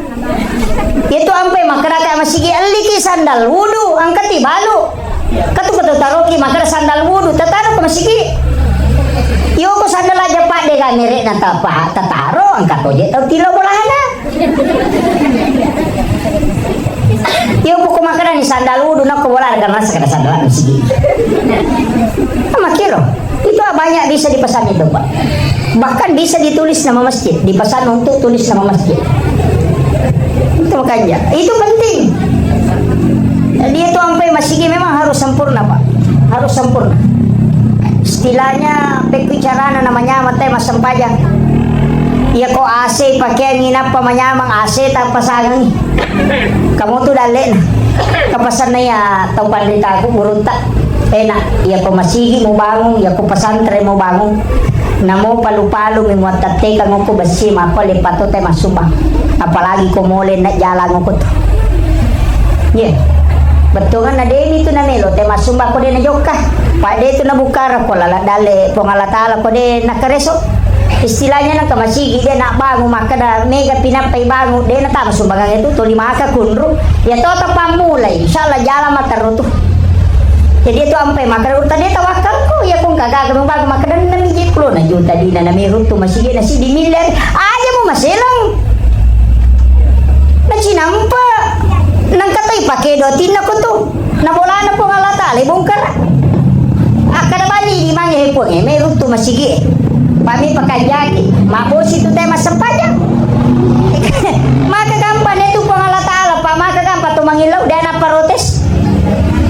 Itu ampe makaraka masih aliki sandal wudu angkati balu. Katu taroki makara sandal wudu tataro ka masih yo ko sandal aja pak de gamire na tataro angkat oje tau tilo bolahana. Yo ko makara ni sandal wudu na ko bola karena sekada sandal masih. Makiro itu banyak bisa dipesan itu Pak. Bahkan bisa ditulis nama masjid, dipesan untuk tulis nama masjid. Itu makanya, itu penting. Dia tuh sampai masjid memang harus sempurna Pak, harus sempurna. Istilahnya pekucarana namanya mate mas sempajang. Ya kok AC pakai nginap pamanyamang AC tak pasangan. Kamu tuh dalen. Kapasan na ya tau pandita aku burunta. Enak, ya ko masigi mo bangun, ya ko pasantre mo bangun. Namo palu-palu mi muatate kang ko basi mapa lepato te masubang. Apalagi ko mole na jalan ko to. Yeah. Betul kan ada ini tu na melo te masumba ko de na jokka. Pak de tu na bukara ko lala dale pongalatala ko de na kareso. Istilahnya na kamasigi de na bangun maka da mega pinapay bangun de na ta masumbangan itu to 5 ka kunru. Ya to pamulai insyaallah jalan matarutu. Jadi itu sampai maka tadi tawakal ko ya kung kagak bago maka dan namijit ko na juta di na namirut tu masih di miliar aja mo masilang na sinampa nang katay pakai dotin na ko to na bola na po ngalata libong ka akada bali di mga hipon merut tu masih pami pakajaki mabos itu tema sempaja Maka kampan itu pang Allah Ta'ala pa maka kampan tu mangilaw dan apa protes.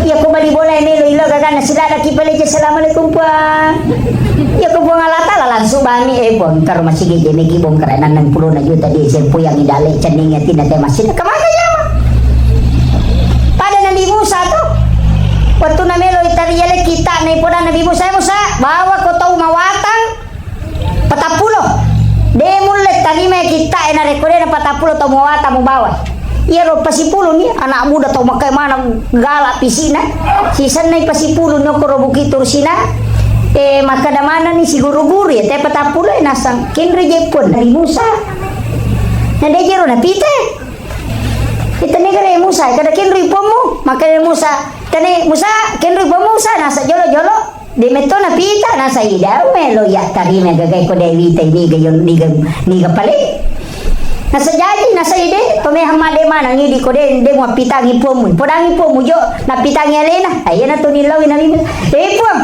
Ya ko bali boleh melo ilo gagana sila ada kipale assalamualaikum pa. Ya ko pang Allah Ta'ala langsung bami pon karo masih geje megi bong karanan ng 10 na juta di sempo yang idale cendingnya tidak ada masih kamaka yama. Pada Nabi Musa tu waktu na melo itariyale kita na ipoda Nabi Musa bawa ko tau mawatang 40 Demulet tadi me kita ena rekode na 40 to mawata mo bawa. Iya ro pasipulo ni anak muda to makai mana galak pisina. Sisan na pasipulo no ko bukit tursina. Maka da mana ni si guru-guru ya te 40 nasang kinre jepon dari Musa. Na de jero na pite. Kita negara Musa kada kinre pomo maka Musa. Tane Musa kinre pomo Musa nasa jolo-jolo. Di metona pita nasa ida melo ya tarime gagay ko dewi tay ni gayon ni pali nasa jadi nasa ide pamehang made mana ngidi ko de mo pitangi pomu podangi pomu jo na pitangi alena ayana to nilaw na mi pom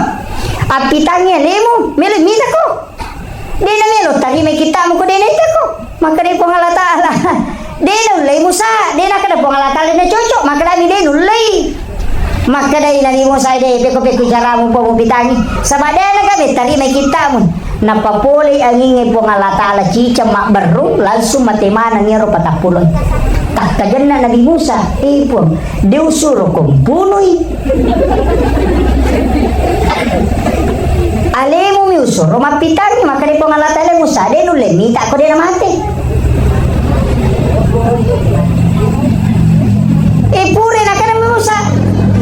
a pitangi alemu melo mita ko de na melo tarime kita mo ko de nita ko maka de pong Allah Ta'ala de no lay Musa de na kada pong Allah Ta'ala na cocok maka dami de no lay maka dari Nabi Musa ide peko cara mo po pitangi sabadana kami tari may kita mo napapuli ang ingay po ng Allah Ta'ala chicha makbaru langsung matemana ngero patapulon tak kajan na Nabi Musa po diusuro kong punoy alemo mi usuro mapitangi maka di po ng Allah Ta'ala Musa de nule mita ko din na mati pure na ka na Musa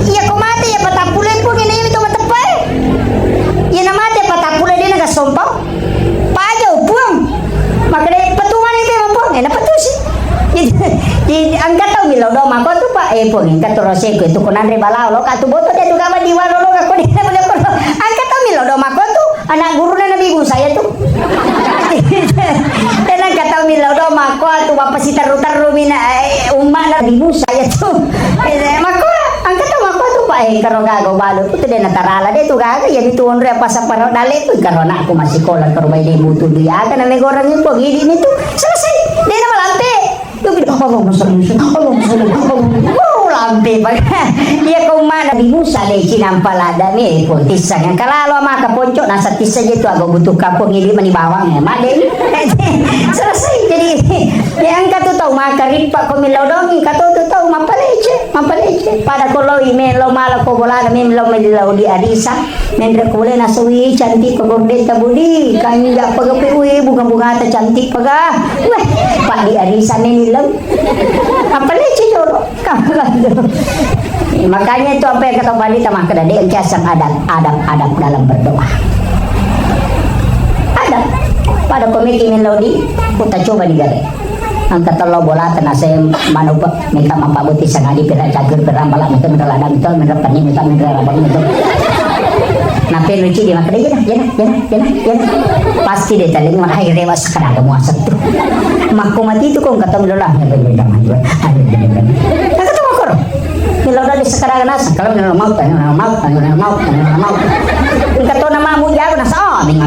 iya ko mati ya patapulay po gini ito matapay iya na mati patapulay din nagasompaw pajaw puang makanya patuman ito yung puang napatusi ang kataw milaw daw mako ito pa puang yung katurose ko ito kunanre balao lo katuboto dito ka madiwaro lo ako din na ko ang kataw milaw daw mako ito anak guru na nabigo saya ito dan ang kataw milaw daw mako ito wapasitaru-taru mina umana nabigo saya ito mako ang kataw karo gago balo tu tidak natarala de tu gago ya itu onre apa sa paro dale tu karo nak aku masih kolan karo bay de butuh dia kan ame gorang itu gini itu selesai dia nama lampe tu bilang lampe dia kau mana di Musa de cinampalada ni pun tisang kalau maka ponco nasa tisa gitu aku butuh kapung ini mani bawang ya made selesai jadi yang katu tahu maka ripa ko milodongi katu tahu mapaleche pada kalau imelo malah ko bola melo melo di arisa mendre ko le nasuwi cantik ko gorde tabudi kanya pagape uwi bunga-bunga ta cantik paga pak di arisa ni nilang mapaleche joro makanya itu apa yang kata wanita maka ada yang kiasan adab dalam berdoa adab pada komiki melodi kita coba digare angkat lo bola tanah saya manupa minta mampabuti sangadi pira cagur berambala itu mendaladang itu menerapani minta mendarabang itu nah penuci dia makanya jana pasti dia tadi mah hai rewas sekarang mau asap tuh makku mati itu kok kata melolah Milo dari sekarang nasa kalau mau kata nama mu ya nasa amin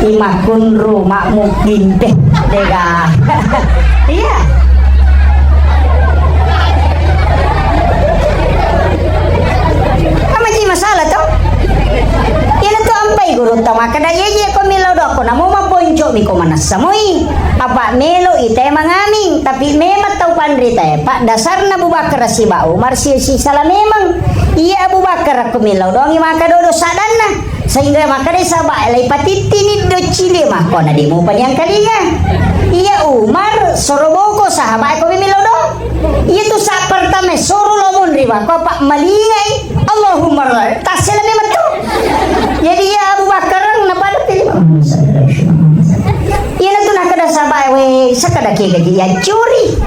imakun rumahmu ginteh dega iya apa sih masalah tuh ini tuh ampai guru tama kada ye ko milo do ko namo maponco mi ko manasamoi apa melo ite mangaming tapi memang tahu pandrita pak dasar na Abu Bakar si ba Umar si salah memang iya Abu Bakar ko milo dongi maka dodo sadanna sehingga maka desa ba lai patiti ni do cile mah ko na demo panyang kalinya iya Umar soroboko sahabat ko milo do itu sa pertama soro lomon riwa ko pak malingai Allahumma tasela memang tu jadi ya Abu Bakar na pada pilih iya tu nak kada sabai we sakada ke gaji ya curi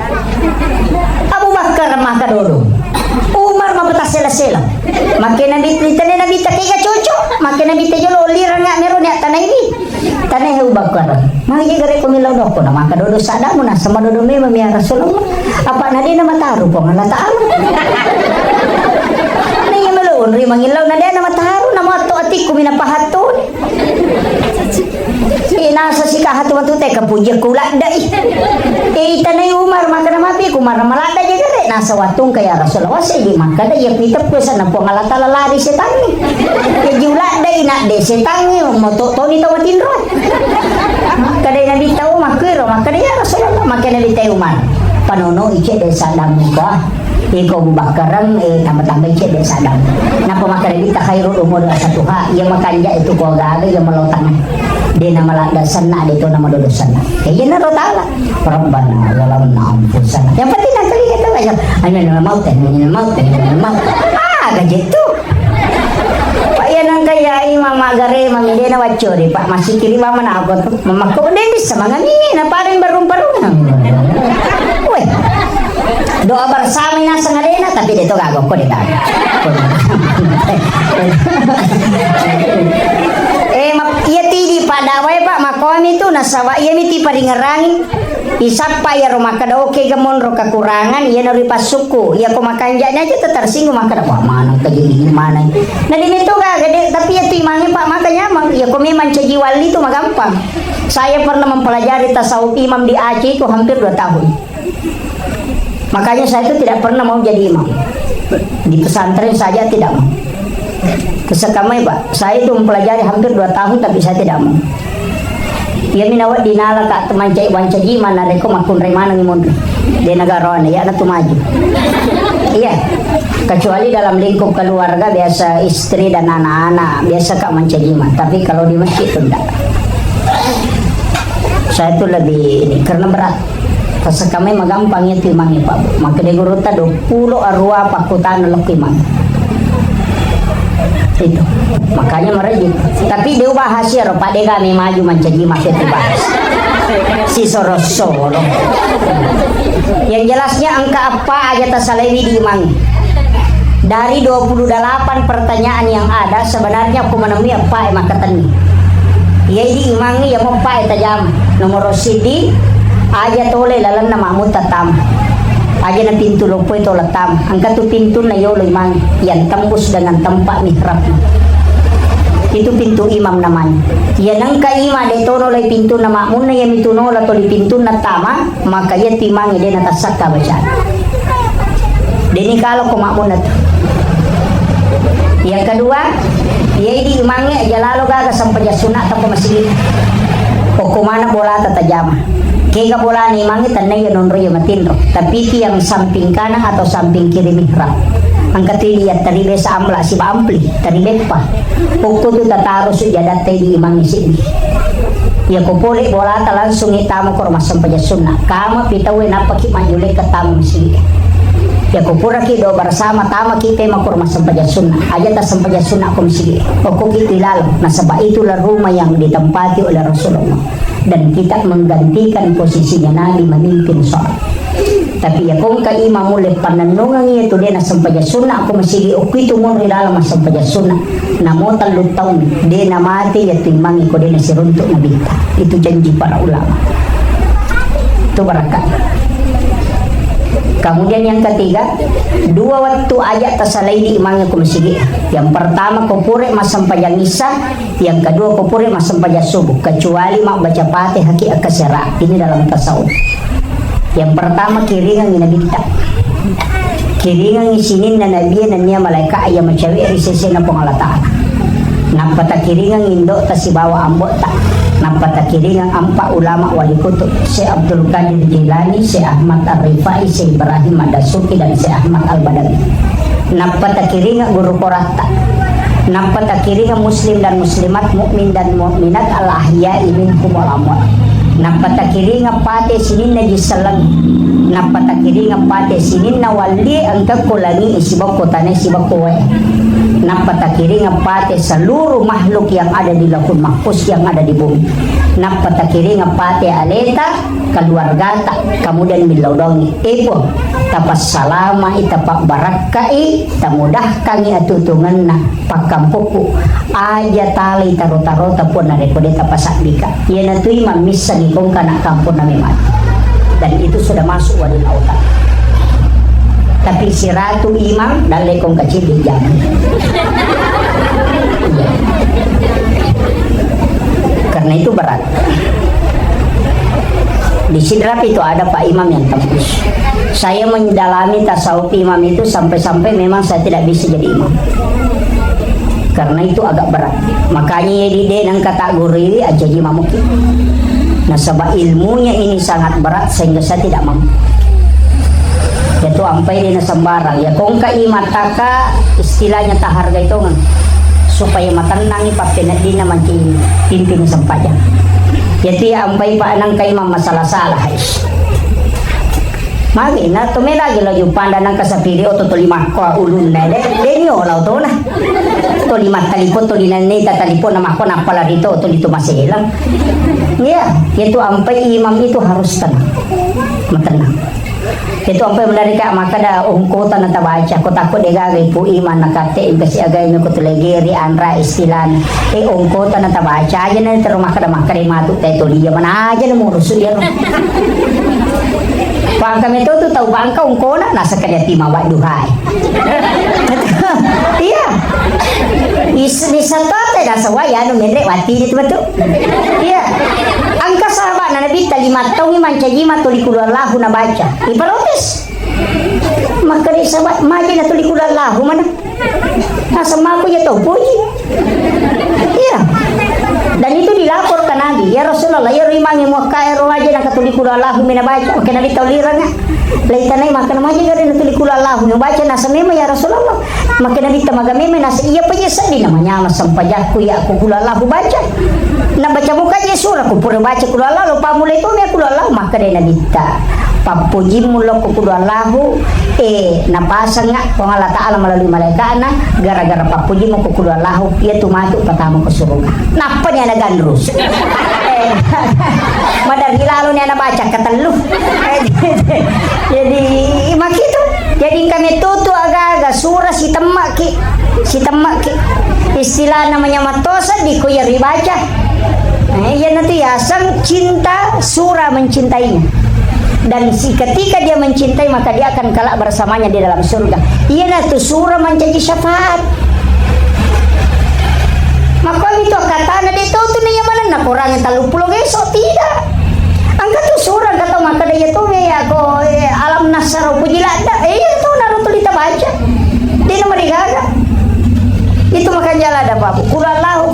Abu Bakar maka dodo Umar mapata sela makin nabi tane nabi takiga cucu makin nabi tajolo lira nga meron ya tanah ini tanah Abu Bakar magi gare ko milaw do ko na maka dodo sada mo na sama dodo me mamiya Rasulullah apa na di na mataru po Allah Ta'ala ni melon ri mangilaw na di na mataru na mato ati ko minapahaton nasa si kah tu teh kepuja kula dai. Tanay Umar maka mapi kumar malada je dere nasa watung kaya Rasulullah sige maka da ya pitap ko sa napo ngalata lalari setan ni. Ya jula dai na de setan ni mo to ni tawatin ro. Kada nabi tahu makiro maka ya Rasulullah maka nabi tahu Umar. Panono ike de sadam ba. Iko bubakarang tambah-tambah ike de sadam. Napa maka nabi takhairul umur satuha ia makanja itu ko gaga yang melotang. Dia nama ladasan na dito nama dodosan na kaya na rotala Rabbana zalamna anfusana yang penting nak kali kita aja hanya nama maut gajetu Pak ya nang kaya mama gare mamide na wacori Pak masih kiri mama na ako mama ko din bisa mangamingi na paring barung-barung weh doa bersama na sa ngalena tapi dito gago ko dito iya tidi padawai Pak makomi itu nasawa iya miti paringerang isapa ya rumah kada oke gamon ro kekurangan iya nari pasuku iya ko makanjanya aja tersinggung maka wah mana kejadi mana nah di itu gede tapi ya timangi Pak makanya ya ko memang caji wali itu mah gampang saya pernah mempelajari tasawuf imam di Aceh itu hampir 2 tahun makanya saya itu tidak pernah mau jadi imam di pesantren saja tidak mau kesekamai Pak saya itu mempelajari hampir 2 tahun tapi saya tidak mau ia minawat dinala ka teman cai wancaji mana reko makun remana ngimun di negara ya natu maju iya kecuali dalam lingkup keluarga biasa istri dan anak-anak biasa kak mancajima tapi kalau di masjid itu enggak saya itu lebih ini karena berat kesekamai magampangnya timangnya Pak maka di guru ta 20 arwah pakutan lekimang itu makanya merejit tapi dia bahas ya Pak dia kami maju mencaji masih dibahas si sorosolo yang jelasnya angka apa aja tasalewi di imang dari 28 pertanyaan yang ada sebenarnya aku menemui apa emang katanya ya di imangi ya mau pak tajam nomor sidi aja tole lalan nama mutatam aja na pintu lupo itu letam angka tu pintu na yolo imang yang tembus dengan tempat mihrab itu pintu imam namanya ya nangka ima de tono lay pintu na makmun na yang itu nola to di pintu na tama maka ya timang ide na tasaka baca deni kalau ko makmun na yang kedua ya di imangnya aja lalu gaga sampai sunat tanpa masjid mana bola tatajama kega bola ni mangi tanay non royo matinro tapi ti yang samping kanan atau samping kiri mihrab angkat lihat tadi besa amla si ampli tadi lepa pokok tu tataro sujadat di imang sini ya ko boleh bola ta langsung itamo ko sampai sunnah kama pitawe napaki manjule katamu sini ya ko pura ki do bersama tama kita makur sampai sunnah aja ta sampai sunnah ko sini pokok kita lalu nasaba itulah rumah yang ditempati oleh Rasulullah dan kita menggantikan posisinya Nabi memimpin sholat tapi ya kung ka imam mulai pananungan itu dia na sampai sunnah aku masih diukwi tumon dalam sampai sunnah namo talud tahun dia na mati ya timang ko dia na siruntuk na bita itu janji para ulama itu barakat. Kemudian yang ketiga 2 waktu aja tasalai di imamnya ku masjid. Yang pertama kupure masam pajang isya, yang kedua kupure masam pajang subuh kecuali mak baca Fatihah haki akasara. Ini dalam tasawuf. Yang pertama kiringan minabita. Kiringan isinin na nabiya na niya malaika ayam macawi risisi na pangalataan. Napata kiringan indo tasibawa ambota. Napata kiringan ampa ulama wali kutub Syekh Abdul Qadir Jilani, Syekh Ahmad Ar-Rifai, Syekh Ibrahim Ad-Dasuki dan Syekh Ahmad Al-Badawi. Napata kiringan guru korata. Napata kiringan muslim dan muslimat, mukmin dan mukminat al-ahya'i minhum wal amwat. Napata kiringan pate sinin na jisalang. Napata kiringan pate sinin na wali angka kulangi isibak kotane isibak kuwe. Napata kiringan pate seluruh makhluk yang ada di lahul mahfuz yang ada di bumi. Napata kiringan pate aleta keluarga tak kemudian bilaudongi ibu tapas salama itapak barakai tamudahkan atutungan na pakampuku aja tali taro-taro tapun na rekode tapasak bika yana tu imam misa ngikong kana kampun na memang dan itu sudah masuk wadil autan. Tapi si ratu imam dalai kong kecil di jam. Karena itu berat. Di Sidrap itu ada Pak Imam yang tembus. Saya mendalami tasawuf imam itu sampai-sampai memang saya tidak bisa jadi imam. Karena itu agak berat. Makanya dia nang kategori aja jadi mamuk. Nah, sebab ilmunya ini sangat berat sehingga saya tidak mampu. Itu sampai dia sembarang. Ya kong ka imataka istilahnya taharga itu kan. Supaya matanangi papenat di naman pimpin sampaja. Jadi ampai pa nang kay imam masalah salah guys. Magi na tume lagi panda nang kasapiri o to lima ko ulun na de nyo law to na. To lima talipon to linanay tatalipon na mako na pala dito to dito maselang. Ya, itu ampai imam itu harus tenang. Matenang. Itu ampai menarik maka da ungkutan na tabaca ko takot degagay po iman nakate kasi agay no ko tulegeri anra istilan ungkutan na tabaca aja na terus maka da makare matu tayo liya man aja na murusu dia. Pang kami itu tuh tahu bangka ungkona nasa kaya timawa duhay. Iya. Isni satote nasa waya no mendek wati itu betul. Iya. Angka sahabat na nabi talima tahu manca jima tuli kulallahu na baca. Iparotes. Maka di sahabat maji na tuli kulallahu mana? Nasa maku ya tahu puji. Iya. Dan itu dilaporkan Nabi, ya Rasulullah, ya rimangi mo kaya romaja na katuli kulallahu minabaca, maka Nabi taulirana. Laitanay maka namaja gari na tuli kulallahu minabaca nasa mema ya Rasulullah. Maka Nabi tamagameme nasa iya pa jesa di namanya masampajak ku ya aku kulallahu baca. Na baca muka je surah ku pura baca kulallahu pamulai tu me kulallahu maka dia Nabi ta. Papuji mulo ku kulallahu napasang nga kung Allah Ta'ala melalui malaikat na gara-gara papuji mo ku kulallahu ia tumatu pertama ke surga. Napa niya nagandrus? Madari lalo niya nabaca katelu. Jadi makitu. Jadi kami tutu agak-agak surah si temak ki. Istilah namanya matosa di kuya ribaca. Ya nanti ya sang cinta surah mencintainya. Dan ketika dia mencintai maka dia akan kelak bersamanya di dalam surga. Iya tuh surah menjadi syafaat. Maka itu kata ada itu tuh nih mana nak orang yang talu pulau gesok tidak. Angkat tuh surah kata maka dia tuh ya ko alam nasar puji lada. Itu naruh tuh baca. Dia nama digaga. Itu maka jalan ada babu. Kulallahu.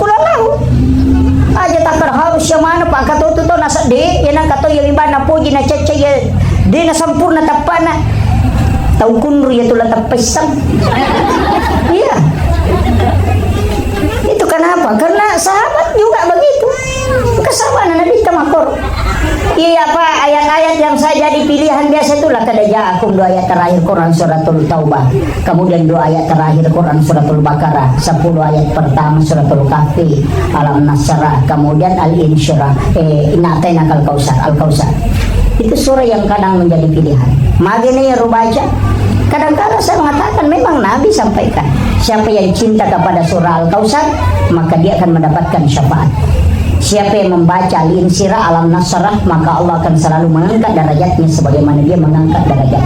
Aja takar harus yang mana pak kata itu tuh nasa de yang kata yang ibana puji na cece ya de na sempurna tapana tahu kunru ya tulah tapesang. Iya. Itu kenapa? Karena sahabat juga begitu. Kesabaran Nabi tamakor. Iya apa ayat-ayat yang saya jadi pilihan biasa itulah kada ja'akum 2 ayat terakhir Quran suratul Taubah, kemudian 2 ayat terakhir Quran suratul Baqarah, 10 ayat pertama suratul Kahfi, Alam Nasrah, kemudian Al-Insyirah, Inna Atainakal Al-Kautsar. Itu surah yang kadang menjadi pilihan. Magene ya rubaca. Kadang-kadang saya mengatakan memang Nabi sampaikan, siapa yang cinta kepada surah Al-Kautsar, maka dia akan mendapatkan syafaat. Siapa yang membaca Al-Insyirah, Alam Nasrah, maka Allah akan selalu mengangkat derajatnya sebagaimana dia mengangkat derajat.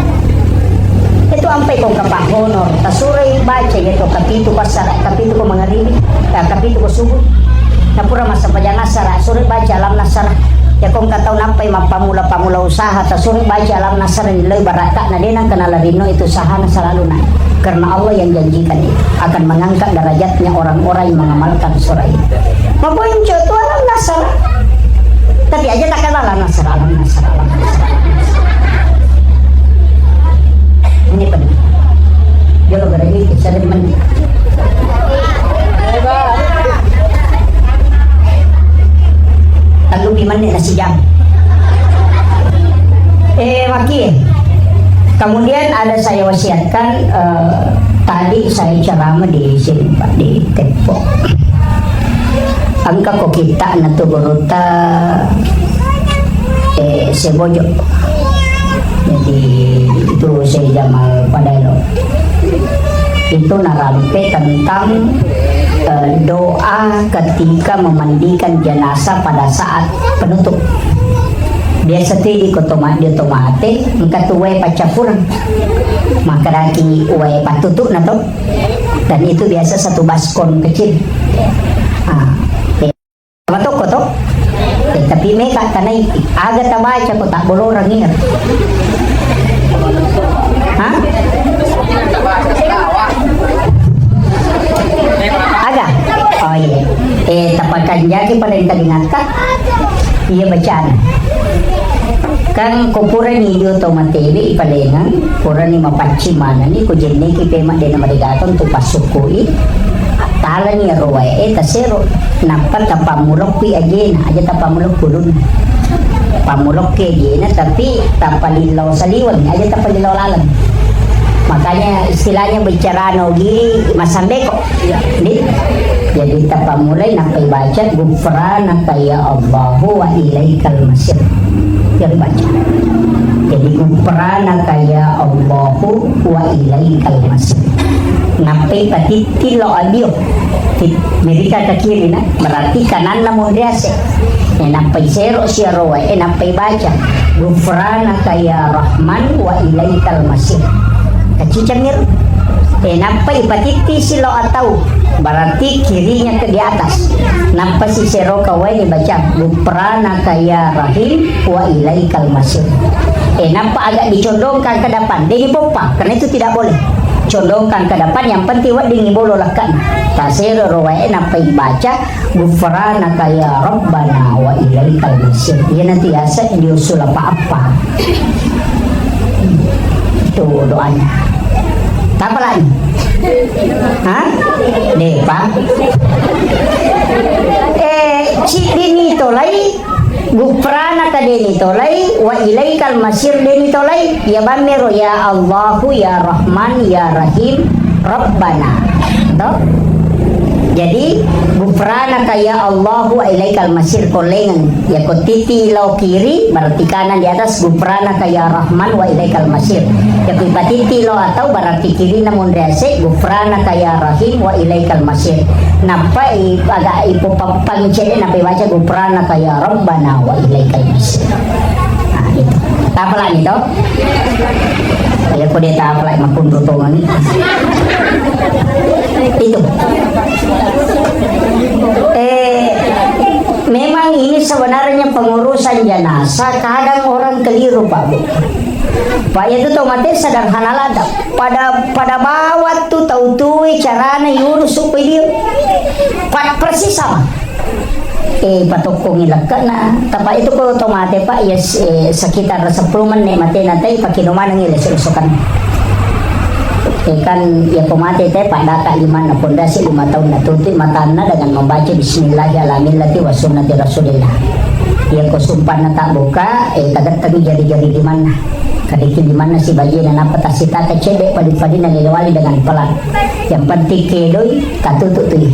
Itu sampai kau kapah honor. Tasurai baca gitu kapitu pasar, kapitu ko mangaribi, kapitu ko subuh. Napura masa pajang nasara, surai baca Alam Nasrah. Ya kung kataw nampay pamula usaha tasurai baca Alam Nasrah nilai baraka na din ang kanalarino itu usaha na selalu naik. Karena Allah yang janjikan itu akan mengangkat derajatnya orang-orang yang mengamalkan surah itu. Mapunco itu Alam Nasrah. Tapi aja tak kenal Alam Nasrah. Ini penting. Jolo gara ini saya di mandi. Lalu di mandi nasi jam. Wakil. Kemudian ada saya wasiatkan tadi saya ceramah di sini Pak di Tempo. Angka ko kita na to Boruta Sebojo. Jadi itu saya Jamal Padailo. Itu narampe tentang doa ketika memandikan jenazah pada saat penutup. Biasa di kotomade tomate engka tuwe pacapurang maka daki uwe patutuk na to dan itu biasa satu baskon kecil matok ko to tapi meka tanay aga tabaca ko tak bolorang ingat. Ha? Aga? Oh iya. Tapakan jaki pada yang tadi ngata. Iya bacaan. Kang kupura ni idio to mateli ipalengan pura ni mapachi mana ni ko jenne ki pema de na marigaton tu pasukui tala ni roe tasero nampak tapamulok pi agena aja tapamulok pulun pamulok ke agena tapi tapalilaw saliwan aja tapalilaw lalang makanya istilahnya bicara nogi masambe kok jadi tapamulai napai baca gufranaka ya Allahu wa ilaikal masir yang baca jadi gufranaka ya Allahu wa ilaikal masir napai patiti lo adio mereka ke kiri na berarti kanan namun riase napai zero siaroa napai baca gufranaka ya Rahman wa ilaikal masir kacicamir napai patiti silo atau berarti kirinya ke di atas nampak si sero kawai dibaca gufranaka ya Rahim wa ilaikal masir nampak agak dicondongkan ke depan dia dipompa karena itu tidak boleh condongkan ke depan yang penting wad dingi bolo lakan tasero rowae nampak baca gufranaka ya Rabbana wa ilaikal masir dia nanti asa diusul apa-apa itu doanya apa lagi? Hah? Deh, Pak. Dini tolai gufranaka dini tolai wa ilaikal masir dini tolai ya bamero ya Allahu ya Rahman ya Rahim Rabbana. Toh? Jadi gufranaka ya Allahu wa ilaikal masir kolengan ya kotiti lau kiri berarti kanan di atas gufranaka ya Rahman wa ilaikal masir ya patiti lau atau berarti kiri namun riase gufranaka ya Rahim wa ilaikal masir napa agak ipo pangcede napa baca gufranaka ya Rabbana wa ilaikal masir. Nah itu apa lagi toh ya kode apa lagi maupun rotongan itu memang ini sebenarnya pengurusan jenazah kadang orang keliru Pak Bu. Pak itu otomatis sederhana lada pada bawah tuh tahu tuh caranya yurus supaya dia persis sama patokong ilagkan na tapa itu ko otomatis Pak ya sekitar 10 menit mati nanti pakai nomor nang ilesusukan kan ya pemati teh Pak data 5 na pondasi 5 tahun na tutup matana dengan membaca bismillahirrahmanirrahim wa sunnati rasulillah ya ko sumpah na tak buka tagat tadi jadi di mana kadiki di mana si bayi na napatasi tata cedek padi-padi na lelewali dengan pelan yang penting kedoy tatutuk tuh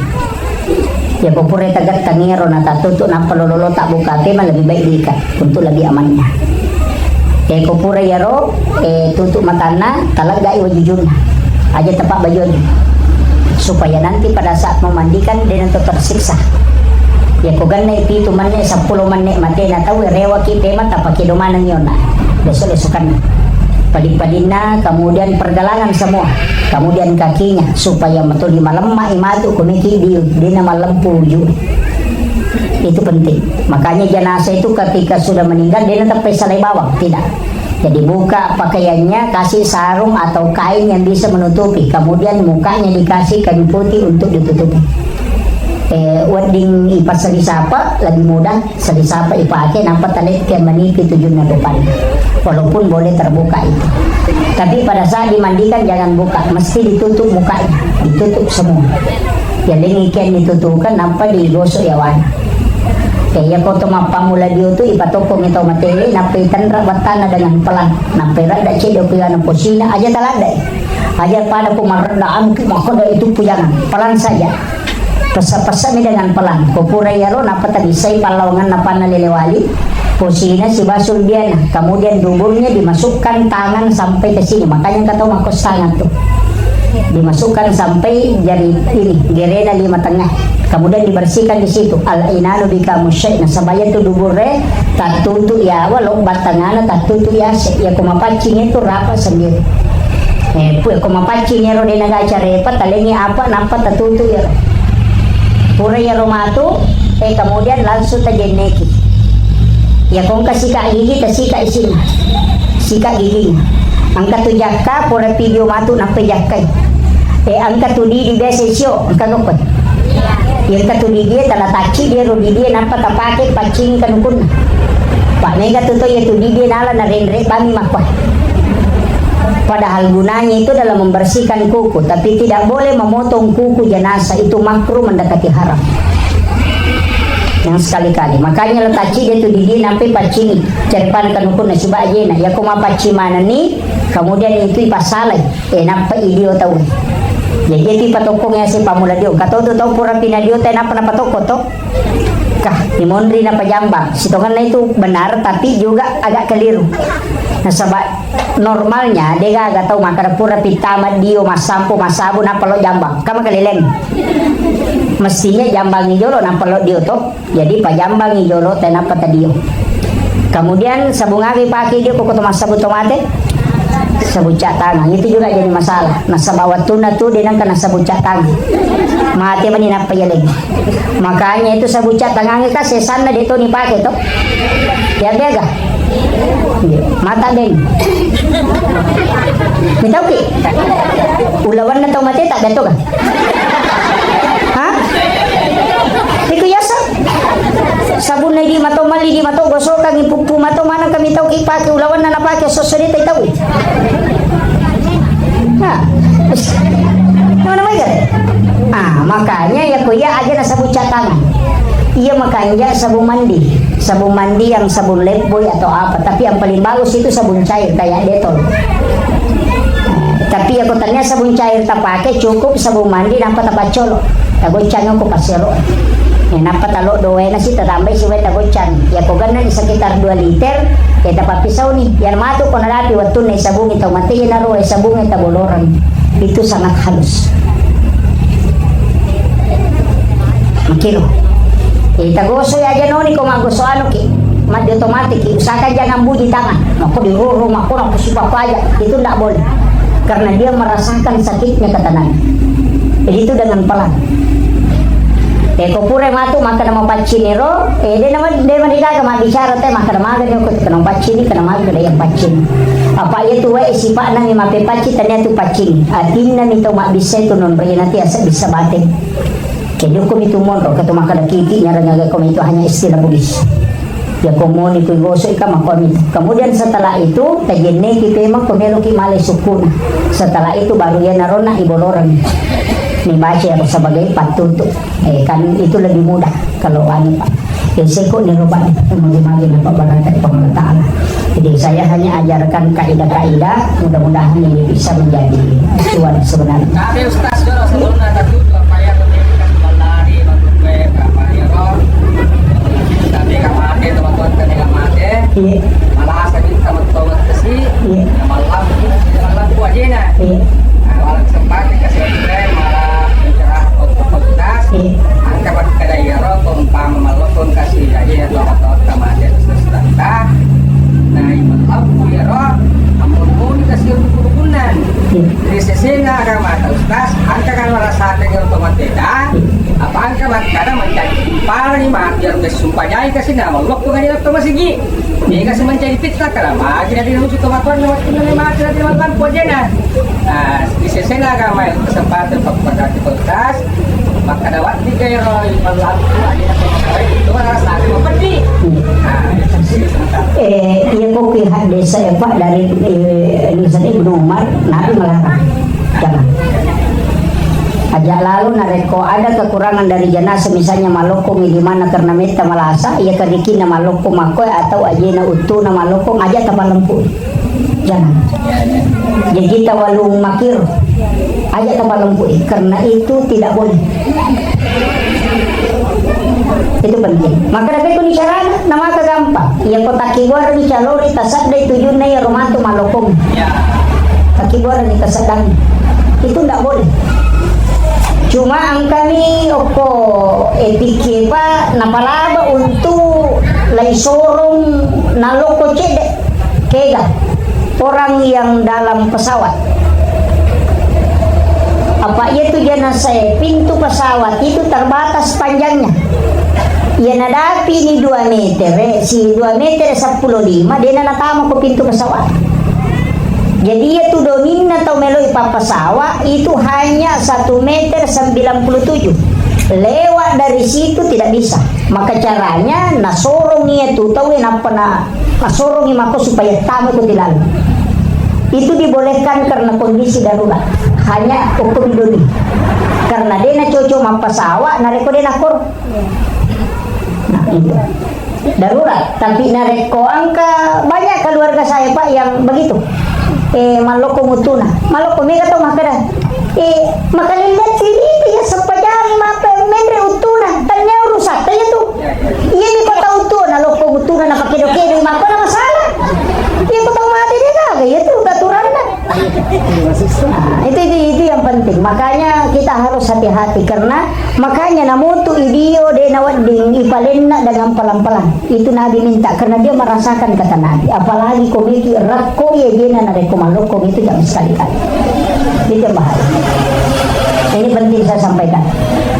ya popure tagat tangero na tatutuk na palololo tak buka tema lebih baik diikat untuk lebih amannya kopure yaro tutup matana talaga iwajujuna aja tepat bajunya supaya nanti pada saat memandikan dia nanti tersiksa ya kogan na itu manne 10 menit mati na tahu rewa kita mata pakai domanang yona besok-besokan padi-padina kemudian pergelangan semua kemudian kakinya supaya betul di malam imatu kumiki di nama lempu itu penting makanya jenazah itu ketika sudah meninggal dia tetap salai bawang tidak jadi buka pakaiannya kasih sarung atau kain yang bisa menutupi kemudian mukanya dikasih kain putih untuk ditutupi wedding ipas salisapa lebih mudah salisapa ipake nampak talit ke meniti tujuan depan walaupun boleh terbuka itu tapi pada saat dimandikan jangan buka mesti ditutup mukanya ditutup semua jadi ikan ditutupkan nampak digosok ya wana kaya foto mapamula dia tu ipatokong ito materi napai tandra batana dengan pelan napai rada cedo puyana posina aja talada aja pada pemarandaan makoda itu pujangan pelan saja pesa-pesa dengan pelan kopura yaro napa tadi say palawongan napa nalilewali posina si basul biana kemudian duburnya dimasukkan tangan sampai ke sini makanya kata makos tangan tuh dimasukkan sampai jari ini gerena 5 tengah kemudian dibersihkan di situ al-inanu bika musyai nah sabaya itu duburnya tak tutup ya walau batangana tak tutup ya ya kumapacing itu rapa sendiri kumapacing ya rode naga acara talengi apa nampak tak tutup ya pura ya romatu kemudian langsung tajenneki Ya kung kasika gigi, tasika isin. Sika gigi. Ang katujaka, pura video matu na pajakay. Ang katudi di besesyo, ang kanukot. Yung katudi dia, talatachi dia, rudi dia, nampak tapake, pacing kanukun. Pak Mega tuto ya tudi dia nala na renre kami makwah. Padahal gunanya itu dalam membersihkan kuku, tapi tidak boleh memotong kuku jenazah, itu makruh mendekati haram. Yang sekali-kali, makanya letaci dia tuh di dia nampai pacing cerpan kanukun na suba ajena ya kuma paci mana ni kemudian itu ipasalay nampai idio tahu jadi itu ipatokong ya si pamula dio kato to tahu pura pinadio tayo napa napatoko to kah imondri na pajambang sitongan na itu benar tapi juga agak keliru nah sebab normalnya dia agak tahu maka pura pitama dio masampo masabu napa lo jambang kama kalileng mestinya jambang ijolo napa lo dio to jadi pajambang ijolo tayo napa tadio kemudian sabung agi pakai dia pokok tomas sabu tomate sabun cat tangan itu juga jadi masalah nah sabawat tuna tuh dia nangka sabun cat tangan mati mani napa yaling makanya itu sabun cat tangan kita sesana dia tuh dipakai tuh ya bega mata deng minta ki ulawan na tau mati tak dato kan ha itu yasa sabun na di mato mali di mato gosok kang ipupu mato mana kami tahu ipake ulawan na napake sosori tahu nah mana mai makanya ya kuya aja na sabun cat tangan iya makanya sabun mandi yang sabun lifebuoy atau apa tapi yang paling bagus itu sabun cair kayak Dettol tapi aku tanya sabun cair tak pakai cukup sabun mandi nampak tak pacolo tagoncang aku paselo nampak talok doa nasi tambah si tagoncang ya kau gana di sekitar 2 liter ya dapat pisau nih yang matu kau narapi waktu nih sabun itu mati ya naruh sabun itu boloran itu sangat halus makilo tagoso ya aja noni kau magoso anu ki mati otomatis usahakan jangan bunyi tangan aku di rumah aku suka aja itu tidak boleh karena dia merasakan sakitnya ketenangan jadi itu dengan pelan kau pura matu maka nama pacinero dia nama dia mereka kama bicara teh maka nama dia kau kena pacini kena maga yang pacin apa itu sifat nang mape paci ternyata tu pacin adinna mito mak bisa itu non beri nanti asa bisa batin jadi hukum itu mondok kata maka ada kiki nyarang kau itu hanya istilah Bugis ya komon itu gosok ikan makon itu kemudian setelah itu tajene kita emang komelo ki male sukun setelah itu baru ya narona iboloran nih baca ya sebagai patuntut kan itu lebih mudah kalau anu pak ya seko nih robat magi-magi nampak barang dari Allah Ta'ala jadi saya hanya ajarkan kaidah-kaidah mudah-mudahan ini bisa menjadi acuan sebenarnya tapi Ustaz kalau sebelumnya tadi apa yang balari tapi kamate teman-teman kan kamate malah sakit teman-teman kesini malam kuajena malam sempat dikasih malah mencerah otoritas angka berkadayaro tumpang malokon kasih aja atau kamate terus nah malam kuyaro amun dikasih ukuran di sesena kamate Ustaz angka kan merasakan otomatis apa angka kadang mencari parang mati yang sumpahnya kasih nama waktu kanya waktu masih gini dia kasih mencari pizza karena magi nanti nunggu tomatuan waktu nanti mati nanti makan pojena nah di sesena kama kesempatan pada aktivitas maka dapat tiga euro malam itu rasa cuma pedih iya kok pihak desa ya Pak dari Indonesia Ibnu Umar Nabi melarang jangan ajak lalu nareko ada kekurangan dari jenazah misalnya malokong di mana karena meta malasa ia keriki na malokong makoy atau ajena utu na malokong aja tapal lempu jangan jadi kita walung makir aja tapal lempu karena itu tidak boleh itu penting maka dapat itu dicarana nama ka gampang ia kota kiwar di calori tasad dari tujuan ya romanto malokong kakiwar ni tasadang itu tidak boleh cuma angka ni oko pikir pa napalaba untuk lai sorong naloko cede kega orang yang dalam pesawat apa itu jenazah pintu pesawat itu terbatas panjangnya Ya nadapi ni 2 meter, si 2 meter 15, dia na natama ko pintu pesawat. Jadi ya tu donin na tau melo ipapasawa itu hanya 1 meter 97. Lewat dari situ tidak bisa. Maka caranya nasorong ia tu tahu apa na nasorong mako supaya tamu itu tidak. Itu dibolehkan karena kondisi darurat. Hanya hukum doni. Karena dia na cocok mapasawa, nareko dia nakor. Nah itu darurat. Tapi nareko angka banyak keluarga saya Pak yang begitu. Maloko mutuna, maloko mega to makada. Makalilat sini ya sepajari mapa mendre utuna, tanya rusak tanya tu. Iya ni kota utuna, loko mutuna na pakedo-kedo mapa na masalah. Iya kota mati dia kagak, ya tu aturan dah. Itu yang penting. Makanya kita harus hati-hati karena makanya namutu idio de nawading ipalenna dengan pelan-pelan. Itu Nabi minta karena dia merasakan kata Nabi. Apalagi komiki rakko ya dia na rekomandoko itu jangan sekali-kali. Itu yang bahaya. Ini penting saya sampaikan.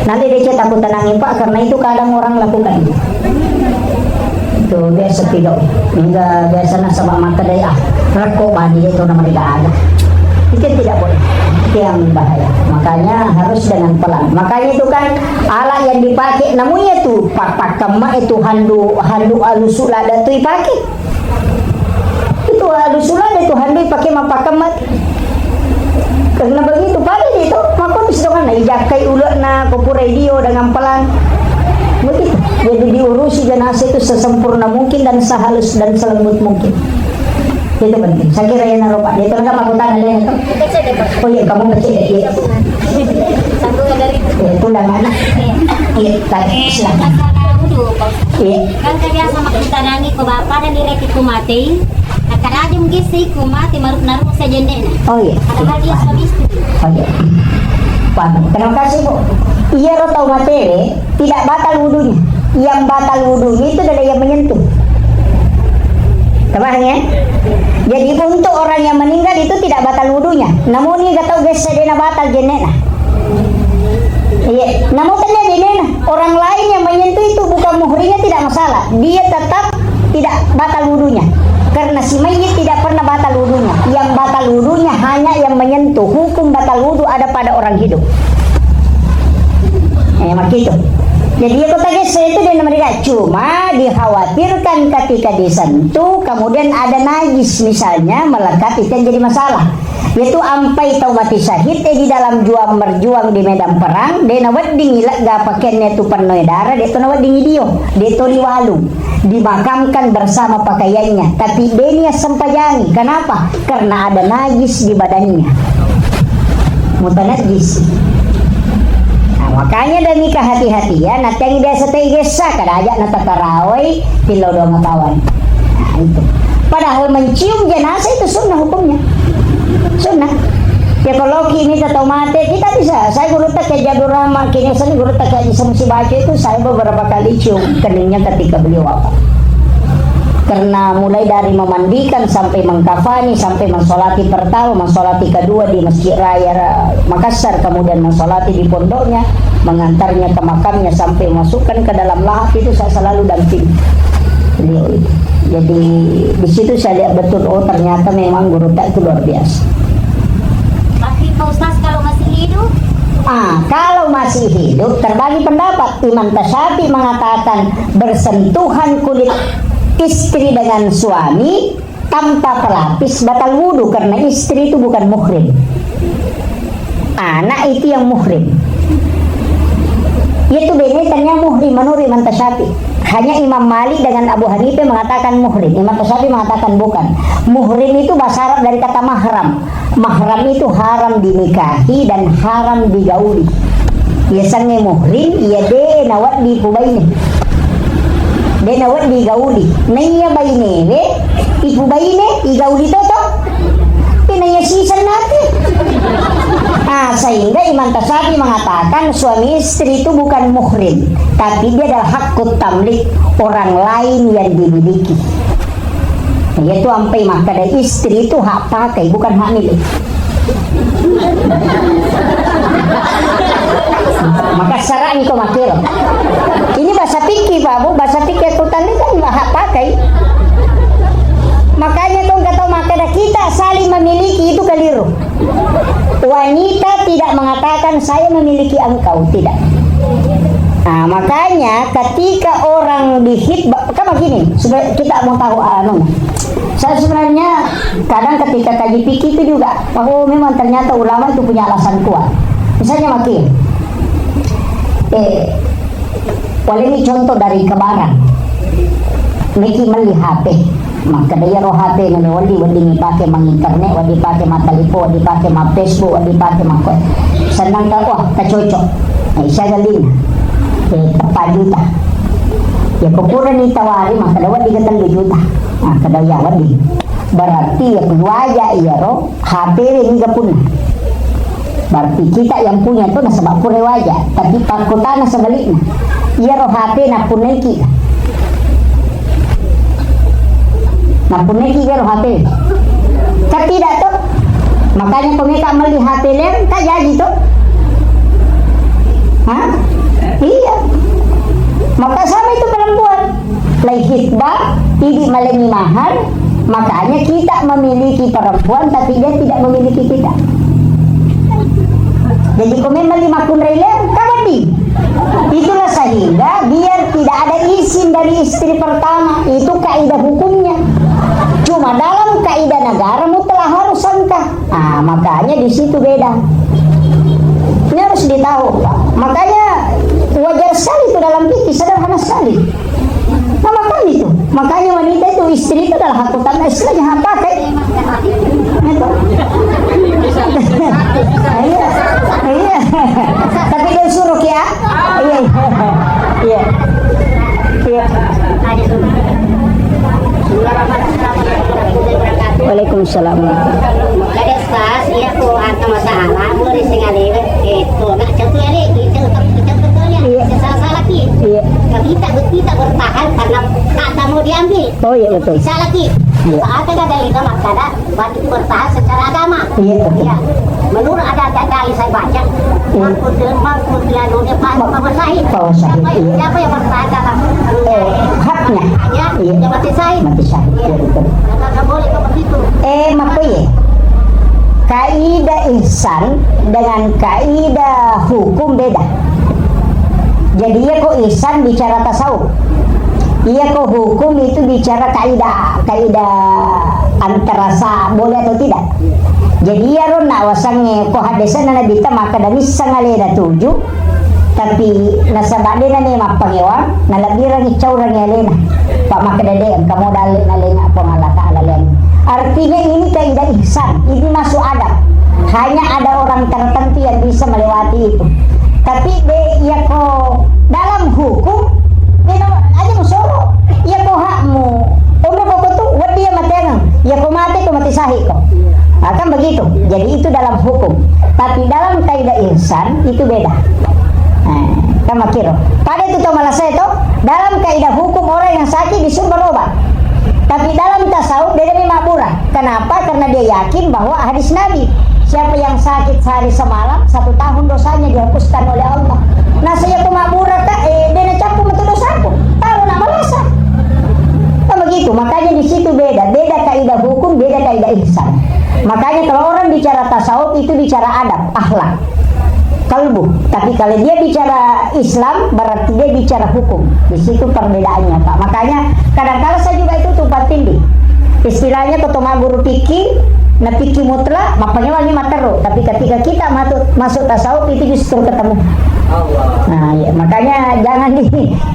Nanti dia takut tenangin Pak karena itu kadang orang lakukan itu. Itu biasa tidak. Hingga biasanya sama mata daya rakko badi itu nama dia ada. Itu tidak boleh. Itu yang bahaya. Makanya harus dengan pelan. Makanya itu kan alat yang dipakai namanya tuh pakama itu handu alusulada tuh dipakai. Itu alusulada itu handu dipakai mapakamat. Karena begitu paling itu maka bisa kan ijakai ulat na kopu radio dengan pelan. Begitu. Jadi diurusi jenazah itu sesempurna mungkin dan sehalus dan selembut mungkin. Itu penting. Saya kira yang naruh Pak. Itu enggak aku tanya dia itu. Oh iya kamu kecil ya. Satu dari itu udah anak. Iya, tadi silakan. Iya. Kan biasa makitanangi ko bapak dan direki ko mati. Nakadajum gisi ko mati maruk naruh sa jendena. Oh iya. Padahal dia suami istri. Oh iya. Pak, terima kasih Bu. Iya lo tahu materi tidak batal wudunya. Yang batal wudunya itu adalah yang menyentuh. Kemana ya? Jadi untuk orang yang meninggal itu tidak batal wudunya. Namun ini gak tahu guys sedena batal jenena. Iya. Namun tanya jenena orang lain yang menyentuh itu bukan muhrimnya tidak masalah. Dia tetap tidak batal wudunya. Karena si mayit tidak pernah batal wudunya. Yang batal wudunya hanya yang menyentuh. Hukum batal wudu ada pada orang hidup. Begitu. Jadi ya kota geser itu dan mereka cuma dikhawatirkan ketika disentuh kemudian ada najis misalnya melekat itu yang jadi masalah. Yaitu ampai tau mati syahid di dalam juang berjuang di medan perang dia nawadding ilak ga pakaiannya itu penuh darah dia tu nawadding dia tu liwalu dimakamkan bersama pakaiannya tapi dia sempajani. Kenapa? Karena ada najis di badannya. Mutanajis. Makanya dan nikah hati-hati ya. Nanti yang biasa tegesa kada ajak nata tarawih tilau dong kawan. Nah itu. Padahal mencium jenazah itu sunnah hukumnya. Sunnah. Ya kalau kini atau mati kita bisa. Saya guru tak ke Jabur Rahman, kini saya guru tak ke Semsi Baca itu saya beberapa kali cium keningnya ketika beliau wafat. Karena mulai dari memandikan sampai mengkafani sampai mensolati pertama, mensolati kedua di Masjid Raya Makassar, kemudian mensolati di pondoknya, mengantarnya ke makamnya sampai masukkan ke dalam lahat itu saya selalu damping beliau itu. Jadi di situ saya lihat betul oh ternyata memang guru tak itu luar biasa. Tapi Pak Ustaz kalau masih hidup? Kalau masih hidup terbagi pendapat. Imam Tasyafi mengatakan bersentuhan kulit istri dengan suami tanpa pelapis batal wudu karena istri itu bukan muhrim. Anak itu yang muhrim. Itu benetannya muhrim menurut Imam Tasyafi. Hanya Imam Malik dengan Abu Hanifah mengatakan muhrim. Imam Tasyafi mengatakan bukan. Muhrim itu bahasa Arab dari kata mahram. Mahram itu haram dinikahi dan haram digauli. Biasanya muhrim ia de nawat di kubaini. De nawat di gauli. Naya baine we ibu baine i gauli toto. Pinanya sisan nanti. Sehingga Imam Tasyafi mengatakan suami istri itu bukan muhrim, tapi dia adalah hakut tamlik, orang lain yang dimiliki. Yaitu sampai maka dari istri itu hak pakai, bukan hak milik. Maka secara ini kau makil. Ini bahasa bahasa fikih Pak Bu, bahasa fikih sultan ini kan hak pakai. Makanya kau nggak tahu, makanya kita saling memiliki itu keliru. Wanita tidak mengatakan saya memiliki engkau, tidak. Nah, makanya ketika orang dihitbah, kan begini, kita mau tahu saya sebenarnya kadang ketika kaji fikih itu juga, oh memang ternyata ulama itu punya alasan kuat. Misalnya makin, ini contoh dari kebaran, Niki meli HP, maka dia roh HP wadi pakai mang internet, wadi pakai mata lipo, wadi pakai ma Facebook, wadi pakai ma kok. Senang tak wah, tak cocok. Nah, saya galin, 4 juta. Ya kukuran ditawari, maka dapat 3 juta. Nah, kada ya wadi. Berarti ya wajah iya roh HP ini gak punya. Berarti kita yang punya itu nasa bakure wajah, tapi pakutana sebaliknya. Iya roh HP na puneki. Na puneki iya roh HP. Kan tidak tuh. Makanya kau mereka melihat HP lem, tak jadi tuh. Hah? Iya. Maka sama itu perempuan. Lai hitbah, tidak melengi mahar. Makanya kita memiliki perempuan, tapi dia tidak memiliki kita. Jadi kau memang 50 relem, kabadi. Itulah sehingga biar tidak ada izin dari istri pertama, itu kaidah hukumnya. Cuma dalam kaidah negara mutlak harus sangka. Nah, makanya di situ beda. Ini harus ditahu, Pak. Makanya wajar sekali itu dalam fikih, sederhana sekali. Nah, makanya wanita itu istri itu adalah hak utama, istilahnya hak pakai. Itu. Iya. Iya. Tapi dia suruh ya. Iya. Iya. Iya. Waalaikumsalam. Kada sas iya ko anta masalah boleh singale itu nak contoh ini itu betulnya salah ki. Iya. Kita bertahan karena tak mau diambil. Oh iya betul. Salah ki. Saat ada dalil makada bertahan secara agama. Iya. Iya. Menurut ada dalil saya baca Mahfud dia nulis Pak Sahid. Siapa yang bertahan dalam haknya? Iya. Yang mati Sahid. Mati Sahid. Iya betul. Tidak boleh begitu. Makoye. Kaidah ihsan dengan kaidah hukum beda. Jadi ya kok ihsan bicara tasawuf. Iya kok hukum itu bicara kaidah antara sah boleh atau tidak. Jadi ya ron nak wasangnya kok hadisan na bita maka dami sangalena 7 tapi nasabade na ni mapangewa nalabira ni chawra ni alena pak maka dade ang kamodal na lenga pangalata alalen. Artinya ini kaidah ihsan, ini masuk adab. Hanya ada orang tertentu yang bisa melewati itu. Tapi ya kok dalam hukum aja musoro ya kok hakmu umur kok tuh wadi ya mateang ya kok mati sahih kok akan begitu. Jadi itu dalam hukum, tapi dalam kaidah ihsan itu beda. Kama kiro pada itu toh malah saya toh dalam kaidah hukum orang yang sakit disuruh berobat, tapi dalam tasawuf dia makmurah. Kenapa? Karena dia yakin bahwa hadis Nabi, siapa yang sakit sehari semalam 1 tahun dosanya dihapuskan oleh Allah. Nah saya pemakmurah tak dia campur itu dosaku tahu nak merasa kan begitu. Makanya di situ beda kaidah hukum, beda kaidah ihsan. Makanya kalau orang bicara tasawuf itu bicara adab, akhlak, kalbu. Tapi kalau dia bicara Islam berarti dia bicara hukum. Di situ perbedaannya, Pak. Makanya kadang-kadang saya juga itu tumpang tindih. Istilahnya ketemu guru fikih, nah fikih mutlak, makanya wali materu. Tapi ketika kita masuk tasawuf itu justru ketemu. Nah, ya, makanya jangan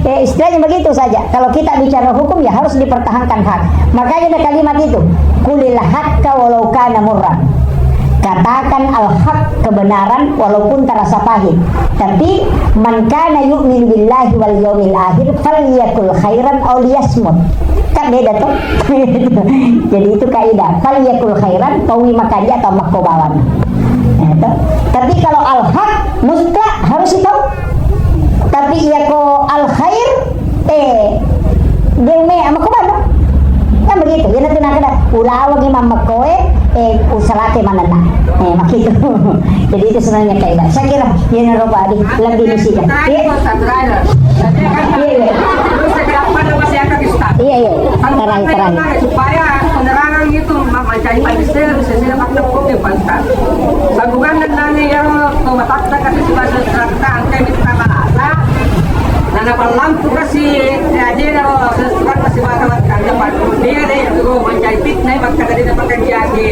istilahnya begitu saja. Kalau kita bicara hukum ya harus dipertahankan hak. Makanya ada kalimat itu, kulil hakka walau kana murran. Katakan al-haq, kebenaran walaupun terasa pahit. Tapi man kana yu'min billahi wal yawmil akhir falyakul khairan aw liyasmut. Kan beda tuh. Jadi itu kaidah. Falyakul khairan pawi makan dia atau makobawan. Tapi kalau al-haq mutlak harus itu. Tapi ya ko al-khair deme makobawan. Kan begitu. begitu. Yan na tinakada. Ulawag yung mamakoy, usalate manana. Makito. Jadi itu sebenarnya kaidah. Saya kira yan na roba di lebih di sini. Iya. Iya. Terang. Supaya penerangan itu mencari panisir bisa sila maknapok yung pantas. Sabugan na nani yung tumatakta kasi si Basa Strata ang kay Mitra Malasa na napalampu kasi jadi na sesuatu kasi Basa Strata dia deh itu mencari fitnah magkakadi na pagkagyagi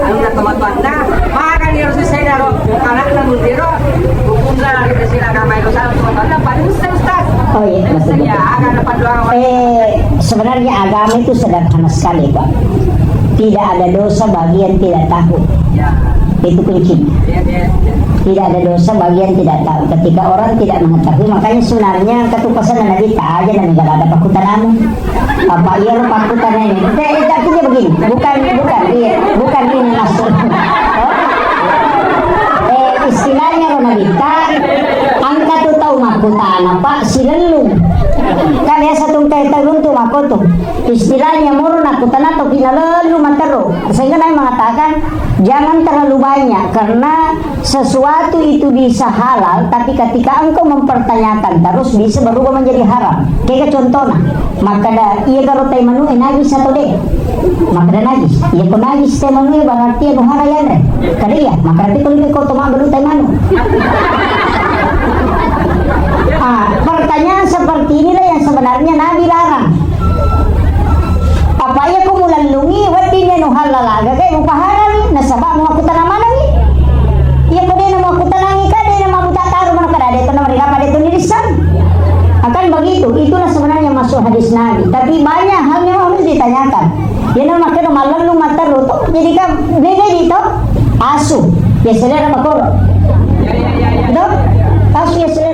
ang natumatuan na maka niro si Senaro kanak na mundiro hukum na kita sila kamay ko sa tumatuan na paling ustaz. Oh iya, betul. Ya, akan dapat doang. Sebenarnya agama itu sederhana sekali, Pak. Tidak ada dosa bagi yang tidak tahu. Ya. Itu kuncinya. Ya. Tidak ada dosa bagi yang tidak tahu. Ketika orang tidak mengetahui, makanya sebenarnya ketupasan Nabi tak aja dan nggak ada pakutanamu. Apa iya lo pakutan ini? Artinya begini, bukan ini masuk. Istilahnya lo Nabi tak angka tu tahu makutana Pak silelung. Kan ya satu kaitan untuk makoto. Istilahnya murun nakutana atau kinalalu matero. Sehingga Nabi mengatakan jangan terlalu banyak karena sesuatu itu bisa halal tapi ketika engkau mempertanyakan terus bisa berubah menjadi haram. Kayak contohnya, maka dah iya kalau teh manu najis atau deh. Maka dah najis. Iya kau najis teh manu berarti anu harayan deh. Kada iya, maka nanti kalau kau tomak baru teh manu. Pertanyaan seperti inilah yang sebenarnya Nabi larang. Apa ya kau mulalungi wadinya nu halal aga kay mo paharami nasaba mo aku tanamana ni. Iya ko din mo aku tanangi ka din mo tataro man kada dito na mereka pada itu nirisan. Akan begitu, itulah sebenarnya masuk hadis Nabi. Tapi banyak hal yang harus ditanyakan. Dia nama kena malalu mataru tu jadi kan beda dito asu. Ya saudara makoro. Ya. Dok, asu ya saudara